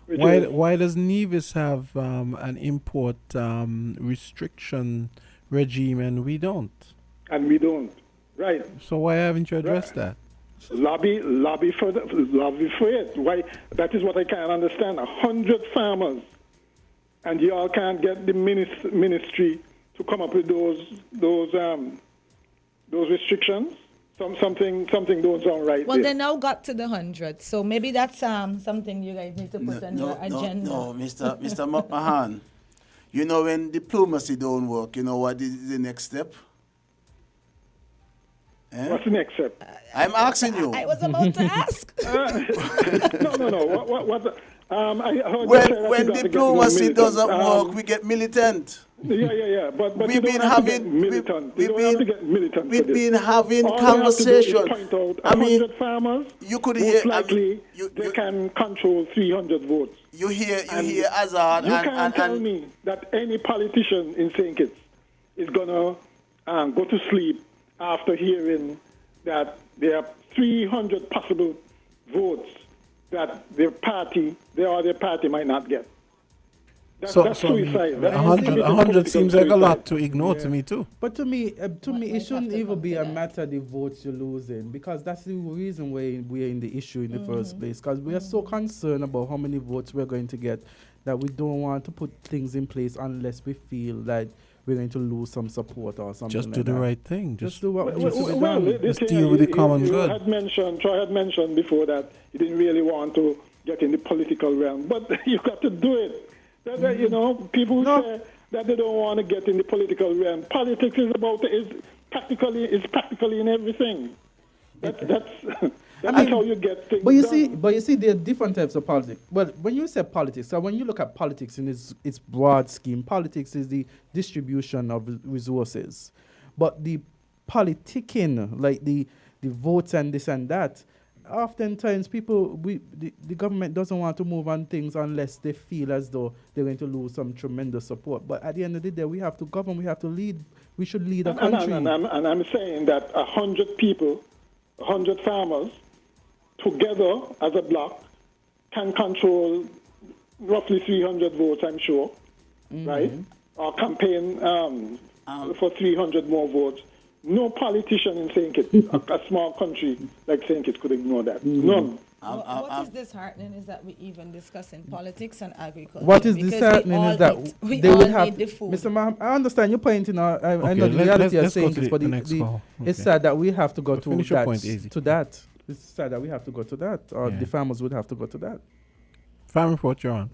Why does Nevis have an import restriction regime and we don't? And we don't, right? So why haven't you addressed that? Lobby for it. Why? That is what I can't understand. 100 farmers, and you all can't get the ministry to come up with those restrictions. Something don't sound right. Well, they now got to the 100, so maybe that's something you guys need to put on your agenda. No, Mr. McMahon. You know, when diplomacy don't work, you know what is the next step? What's the next step? I'm asking you. I was about to ask. No. I heard when diplomacy doesn't work, we get militant. Yeah. But we've been having militant. We've been having all conversation. Point out, I mean, farmers. You could most hear. likely, they can control 300 votes. You hear Azard. You can't tell me that any politician in St. Kitts is gonna go to sleep after hearing that there are 300 possible votes that their party might not get. That's suicide. 100 seems like a lot to ignore to me too. But to me, it shouldn't even be a matter of the votes you're losing, because that's the reason why we're in the issue in the first place. Because we are so concerned about how many votes we're going to get that we don't want to put things in place unless we feel that we're going to lose some support or something. Just do the right thing. Just do what needs to be done. Just deal with the common good. Troy had mentioned before that he didn't really want to get in the political realm, but you got to do it. You know, people say that they don't want to get in the political realm. Politics is practically in everything. That's how you get things But you done. see, there are different types of politics. Well, when you say politics, so when you look at politics in its broad scheme, politics is the distribution of resources. But the politicking, like the votes and this and that, oftentimes the government doesn't want to move on things unless they feel as though they're going to lose some tremendous support. But at the end of the day, we have to govern, we have to lead, we should lead a country. And I'm saying that 100 people, 100 farmers, together as a bloc, can control roughly 300 votes, I'm sure, right? Or campaign for 300 more votes. No politician in St. Kitts, a small country like St. Kitts, could ignore that. None. What is disheartening is that we even discussing politics and agriculture. What is disheartening is that they would have. Mr. Maham, I understand your point. I know the reality of St. Kitts, but it's sad that we have to go to that. It's sad that we have to go to that, or the farmers would have to go to that. Farm report, you're on.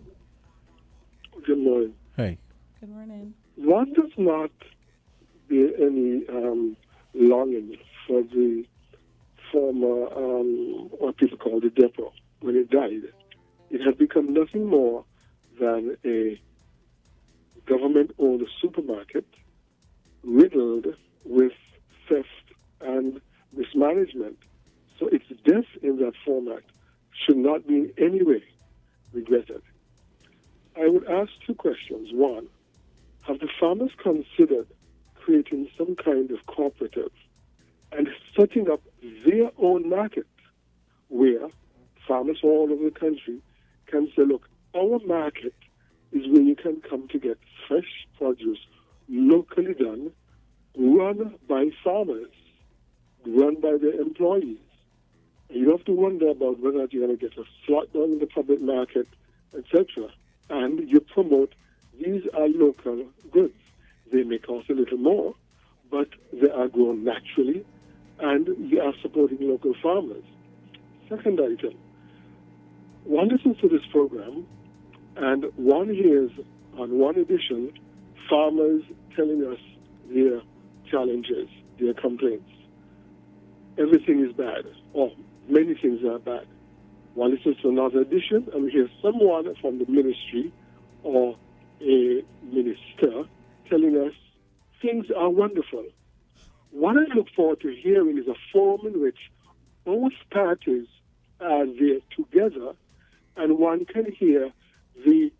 Good morning. Hey. Good morning. One does not bear any longing for the former, what people call the depot, when it died. It had become nothing more than a government-owned supermarket riddled with theft and mismanagement. So its death in that format should not be in any way regretted. I would ask two questions. One, have the farmers considered creating some kind of cooperative and setting up their own market where farmers from all over the country can say, look, our market is where you can come to get fresh produce, locally done, run by farmers, run by their employees. You don't have to wonder about whether you're going to get a slot down in the public market, etc. And you promote these are local goods. They may cost a little more, but they are grown naturally, and you are supporting local farmers. Second item, one listens to this program, and one hears on one edition farmers telling us their challenges, their complaints. Everything is bad, or many things are bad. One listens to another edition, and we hear someone from the ministry or a minister telling us things are wonderful. What I look forward to hearing is a forum in which both parties are there together, and one can hear the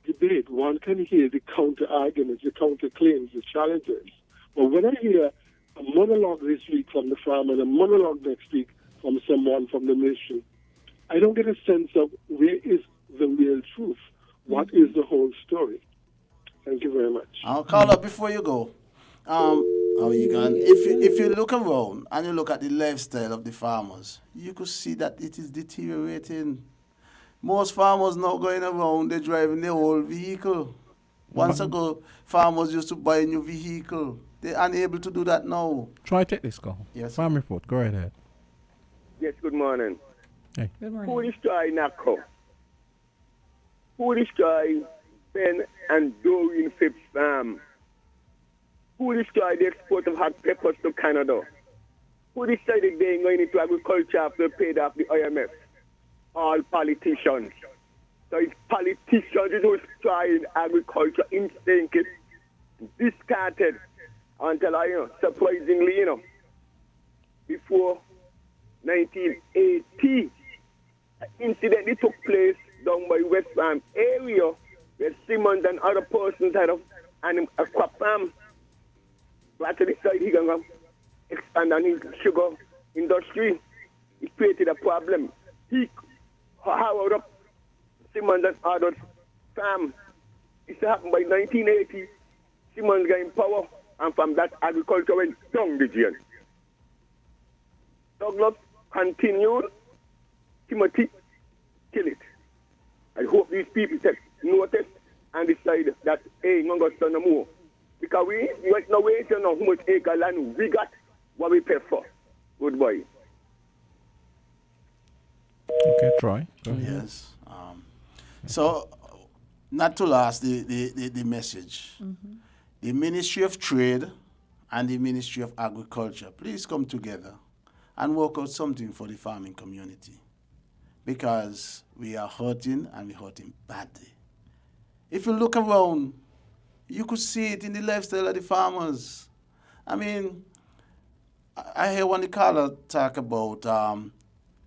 debate, one can hear the counter-arguments, the counter-claims, the challenges. But when I hear a monologue this week from the farmer and a monologue next week from someone from the ministry, I don't get a sense of where is the real truth. What is the whole story? Thank you very much. I'll call up before you go. If you look around and you look at the lifestyle of the farmers, you could see that it is deteriorating. Most farmers now going around, they're driving their old vehicle. Once ago, farmers used to buy a new vehicle. They're unable to do that now. Try take this call. Yes. Farm report. Go right ahead. Yes, good morning. Hey. Good morning. Who destroy NACO? Who destroy Ben and Doreen Phipps Farm? Who destroyed the export of hot peppers to Canada? Who decided they're going into agriculture after they paid off the IMF? All politicians. So it's politicians who destroying agriculture in St. Kitts. Discarded until, surprisingly, before 1980, an incident that took place down by West Farm area where Simmons and other persons had a crop farm. Right to decide he's going to expand on his sugar industry. It created a problem. He hired up Simmons and others farm. It happened by 1980. Simmons got in power, and from that, agriculture went down the drain. Douglas continued. Timothy kill it. I hope these people take notice and decide that, hey, we're going to do no more. Because we right now wait to know how much acre land we got, what we pay for. Goodbye. Okay, Troy. Go ahead. Yes. So, not to last the message. Mm-hmm. The Ministry of Trade and the Ministry of Agriculture, please come together and work out something for the farming community, because we are hurting, and we're hurting badly. If you look around, you could see it in the lifestyle of the farmers. I mean, I hear one of the caller talk about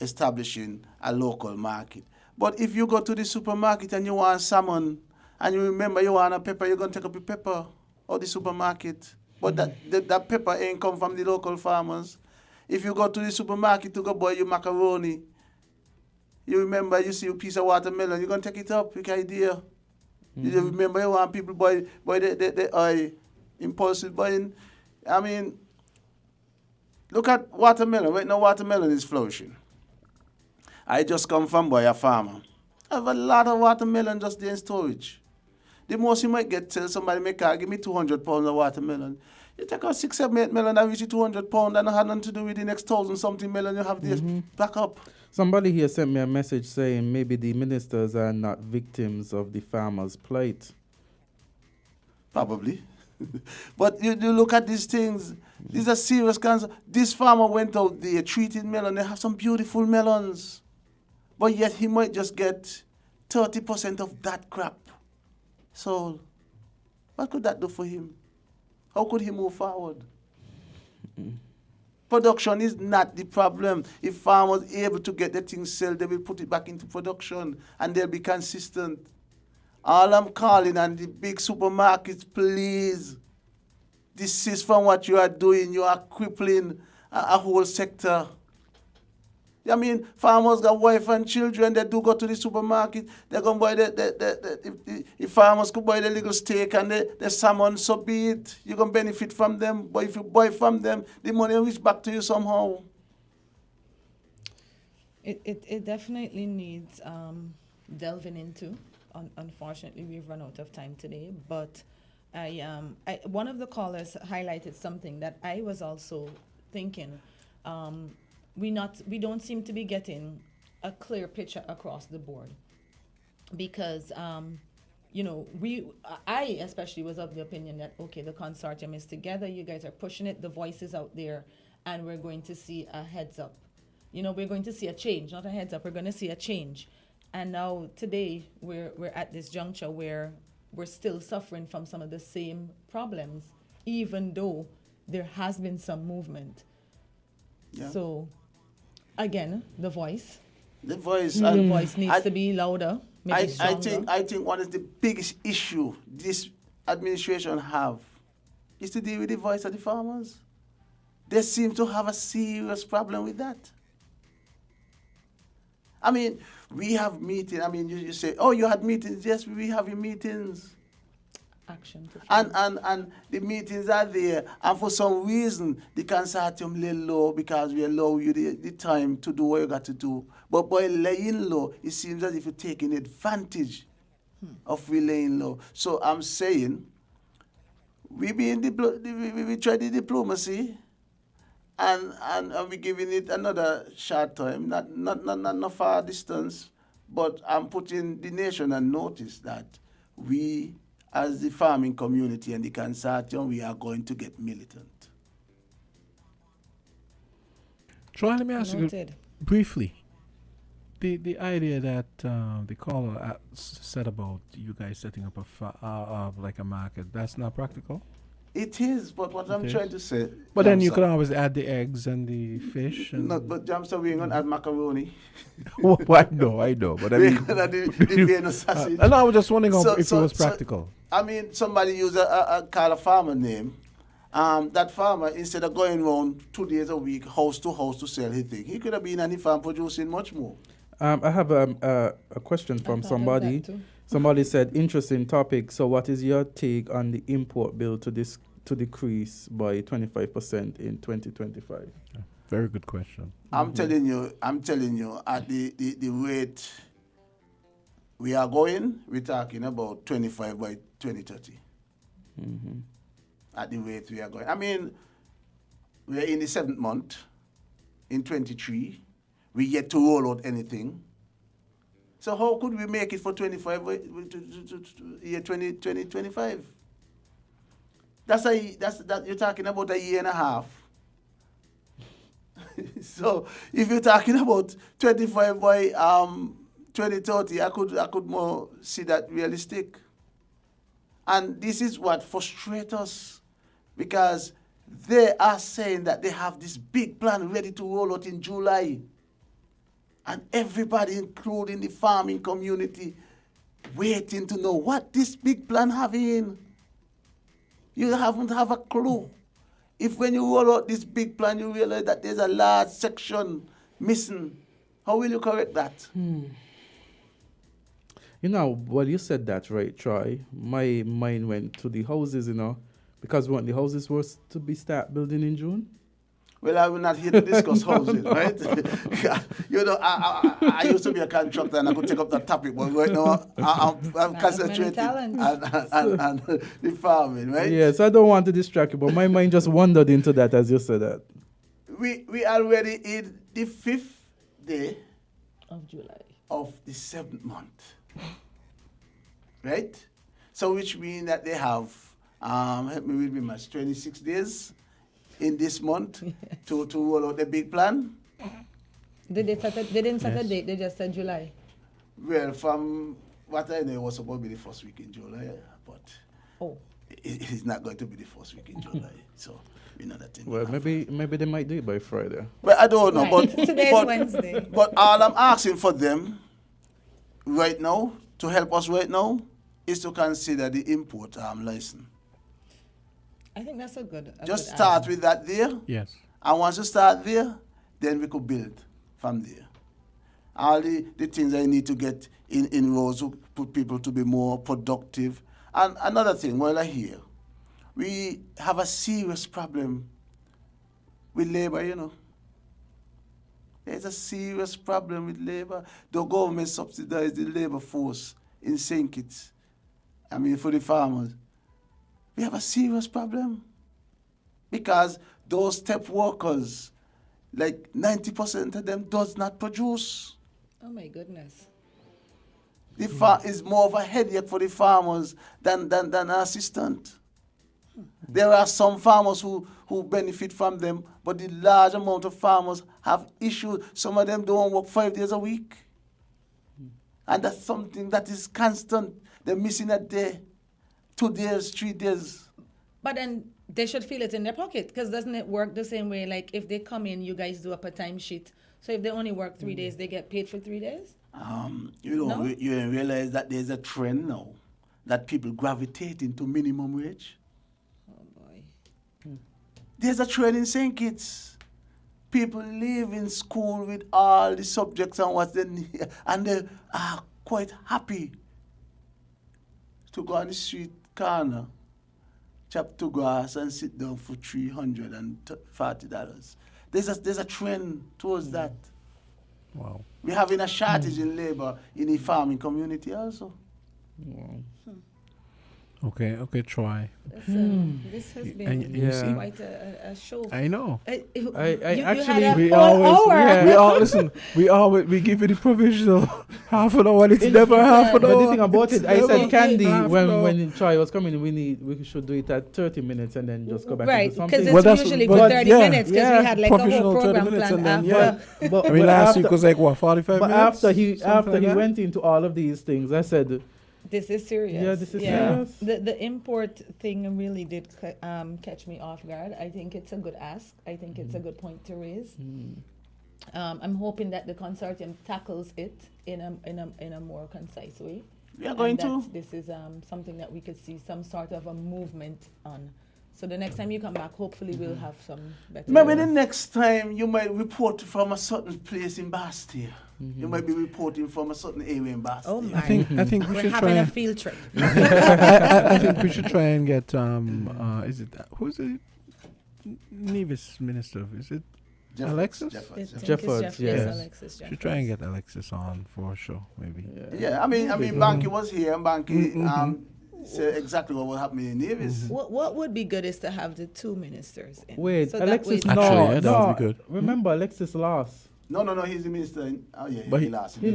establishing a local market. But if you go to the supermarket and you want salmon, and you remember you want a pepper, you're going to take up your pepper or the supermarket. But that pepper ain't come from the local farmers. If you go to the supermarket to go buy your macaroni, you remember you see a piece of watermelon, you're going to take it up, your idea. You remember you want people buy the impulsive buying. I mean, look at watermelon. Right now, watermelon is flourishing. I just come from by a farmer. I have a lot of watermelon just there in storage. The most you might get, tell somebody, give me 200 pounds of watermelon. You take out 6, 7, 8 melon and reach 200 pounds, and have nothing to do with the next 1,000-something melon you have this back up. Somebody here sent me a message saying maybe the ministers are not victims of the farmers' plight. Probably. But you look at these things, these are serious cancer. This farmer went out there, treated melon, they have some beautiful melons. But yet he might just get 30% of that crop. So what could that do for him? How could he move forward? Production is not the problem. If farmers are able to get the things sold, they will put it back into production and they'll be consistent. All I'm calling on the big supermarkets, please, desist from what you are doing. You are crippling a whole sector. I mean, farmers got wife and children. They do go to the supermarket. They're going to buy if farmers could buy the little steak and the salmon, so be it. You're going to benefit from them. But if you buy from them, the money will reach back to you somehow. It definitely needs delving into. Unfortunately, we've run out of time today. But one of the callers highlighted something that I was also thinking. We don't seem to be getting a clear picture across the board, because I especially was of the opinion that, okay, the consortium is together, you guys are pushing it, the voice is out there, and we're going to see a heads up. We're going to see a change, not a heads up, we're going to see a change. And now today we're at this juncture where we're still suffering from some of the same problems, even though there has been some movement. Yeah. So again, the voice. The voice needs to be louder. Maybe stronger. I think one of the biggest issue this administration have is to deal with the voice of the farmers. They seem to have a serious problem with that. I mean, we have meetings. I mean, you say, oh, you had meetings. Yes, we have meetings. Action. And the meetings are there, and for some reason the consortium lay low because we allow you the time to do what you got to do. But by laying low, it seems as if you're taking advantage of we laying low. So I'm saying we try the diplomacy, and we're giving it another short time, not far distance, but I'm putting the nation on notice that we, as the farming community and the consortium, we are going to get militant. Troy, let me ask you briefly. The idea that the caller said about you guys setting up like a market, that's not practical? It is, but what I'm trying to say... But then you could always add the eggs and the fish. And but Jamster, we ain't going to add macaroni. Oh, I know. But I mean... the Vienna sausage. And I was just wondering if it was practical. I mean, somebody used call a farmer name. That farmer, instead of going around 2 days a week, house to house to sell his thing, he could have been on the farm producing much more. I have a question from somebody. Somebody said, interesting topic. So what is your take on the import bill to decrease by 25% in 2025? Very good question. I'm telling you, at the rate we are going, we're talking about 25 by 2030. At the rate we are going. I mean, we're in the 7th month, in 23. We yet to roll out anything. So how could we make it for 25 year 2025? That's you're talking about a year and a half. So if you're talking about 25 by 2030, I could more see that realistic. And this is what frustrates us, because they are saying that they have this big plan ready to roll out in July. And everybody, including the farming community, waiting to know what this big plan having. You haven't have a clue. If when you roll out this big plan, you realize that there's a large section missing, how will you correct that? You know, well, you said that, right, Troy? My mind went to the houses, because when the houses were to be start building in June. Well, I will not here to discuss housing, right? I used to be a contractor and I could take up that topic, but right now I'm concentrating on the farming, right? Yes, I don't want to distract you, but my mind just wandered into that as you said that. We already in the 5th day of July of the 7th month, right? So which means that they have, help me with me much, 26 days in this month to roll out the big plan. They didn't set a date, they just said July. Well, from what I know, it was supposed to be the first week in July, but it's not going to be the first week in July. So we know that thing. Well, maybe they might do it by Friday. Well, I don't know, Right. but Today's Wednesday. But all I'm asking for them right now, to help us right now, is to consider the import license. I think that's a good. Just start with that there. Yes. And once you start there, then we could build from there. All the things I need to get in rows to put people to be more productive. And another thing, while I'm here, we have a serious problem with labor, There's a serious problem with labor. The government subsidizes the labor force in St. Kitts. For the farmers. We have a serious problem, because those step workers, like 90% of them does not produce. Oh my goodness. The is more of a headache for the farmers than an assistant. There are some farmers who benefit from them, but the large amount of farmers have issues. Some of them don't work 5 days a week. And that's something that is constant. They're missing a day, 2 days, 3 days. But then they should feel it in their pocket, because doesn't it work the same way? Like if they come in, you guys do up a timesheet. So if they only work 3 days, they get paid for 3 days? You realize that there's a trend now that people gravitate into minimum wage? Oh boy. There's a trend in St. Kitts. People live in school with all the subjects and what they need, and they are quite happy to go on the street corner, chop 2 grass and sit down for $340. There's a trend towards that. Wow. We're having a shortage in labor in the farming community also. Wow. Okay, Troy. This has been quite a show. I know. We always give you the provisional half an hour. It's never half an hour. But the thing about it, I said Candy when Troy was coming, we should do it at 30 minutes and then just go back right, to something. Because it's usually for 30 minutes, because we had like a whole program planned after. But last week was like what, 45 minutes? But after he went into all of these things, I said, this is serious. Yeah, this is serious. The import thing really did catch me off guard. I think it's a good ask. I think it's a good point to raise. I'm hoping that the consortium tackles it in a more concise way. We are going to. This is something that we could see some sort of a movement on. So the next time you come back, hopefully we'll have some better. Maybe the next time you might report from a certain place in Bastille. You might be reporting from a certain area in Bastille. Oh my! I think we We're should having try a field trip. I think we should try and get is it who's the Nevis minister? Is it Jeffords, Alexis? Jeffords, yes. Alexis Should try and get Alexis on for sure, maybe. Yeah, I mean, Banky was here, and Banky said exactly what was happening in Nevis. What would be good is to have the 2 ministers in. Wait, so Alexis, that would be good. Remember, Alexis lost. No, he's the minister. But he lost. He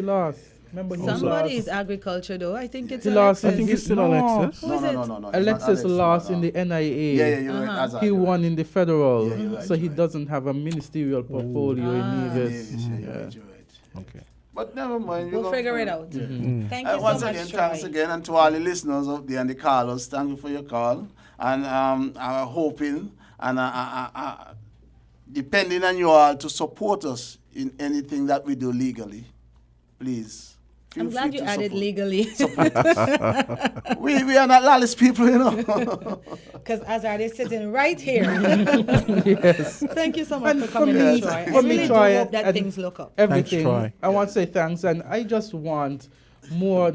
lost. Remember Somebody's agriculture though. I think it's he lost. Alexis. I think it's still Alexis. Who is it? Alexis lost in the NIA. Yeah, you're right. Azard, He you're won in the federal, Yeah, you're right, so he you're right. doesn't have a ministerial portfolio in Nevis. You're right. Okay. But never mind. We'll figure it out. Thank you so once much, again, Troy. thanks again, and to all the listeners up there and the callers, thank you for your call. And I'm hoping and depending on you all to support us in anything that we do legally. Please. I'm glad you added legally. we are not lawless people, you know. Because Azard is sitting right here. Yes. Thank you so much And for coming in, Troy. I really do hope that things look up. Everything. Thanks, Troy. I want to say thanks, and I just want more.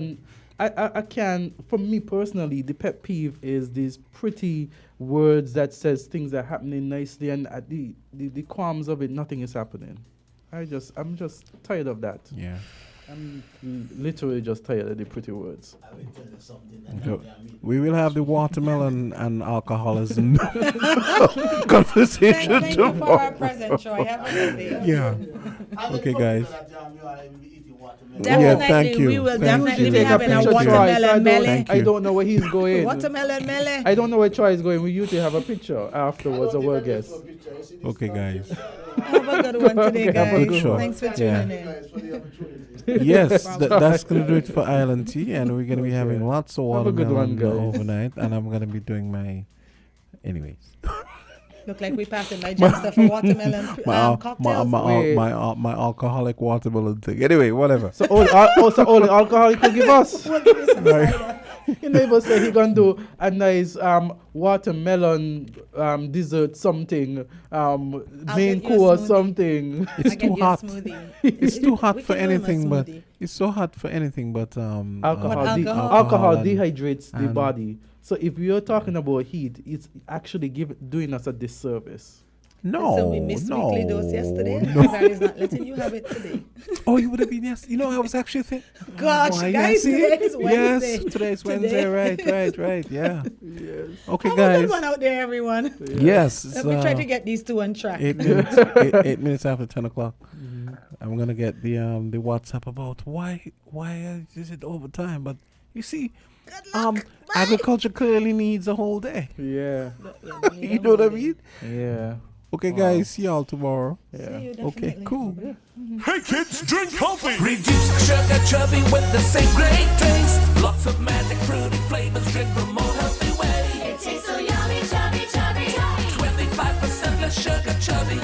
I can, for me personally, the pet peeve is these pretty words that says things are happening nicely, and at the qualms of it, nothing is happening. I'm just tired of that. Yeah. I'm literally just tired of the pretty words. I will tell you something. We will have the watermelon and alcoholism conversation Thank you for our present, Troy. Have a good day. Yeah. Okay, guys. Definitely, thank you. we will Thank definitely you. be having a Picture, Troy, watermelon melee. Thank I you. don't know where he's going. Watermelon melee. I don't know where Troy is going. We usually have a picture afterwards, or we'll guess. Okay, guys. Have a good one today, Have a good guys. show. Thanks for Yeah. tuning in. Yes, that's going to do it for Island Tea, and we're going to be having lots of Have a good watermelon one, guys. overnight, and I'm going to be doing my... Anyways. Look like we passing by Jester for watermelon cocktails. My alcoholic watermelon thing. Anyway, whatever. So only alcoholic will give us. We'll give you some cider. You never say he gonna do a nice watermelon dessert something, main get you a course smoothie. something. It's I too get you a hot. smoothie. It's too hot We for can do him a anything, but smoothie. it's so hot for anything, but Alcohol alcohol and- dehydrates the and- body. So if you're talking about heat, it's actually doing us a disservice. No, So we missed no, weekly dose yesterday. no. Azard is not letting you have it today. Oh, you would have been yes. You know, I was actually thinking. Gosh, why, guys, yes, today is Wednesday. Yes, today's Wednesday. Today. Right. Yeah. Yes. Okay, Have a good guys. one out there, everyone. Yes. It's, Let me try to get these two on track. 8 minutes. 8 minutes after 10 o'clock. I'm gonna get the WhatsApp about why is it overtime? But you see, agriculture clearly needs a whole day. Yeah. You know what I mean? Yeah. Okay, guys. See y'all tomorrow. Yeah. See you, Okay. definitely. Cool. Hey kids, drink healthy. Reduce sugar chubby with the same great taste. Lots of magic fruity flavors. Drink the more healthy way. It tastes so yummy, chubby, chubby, chubby. 25% less sugar chubby.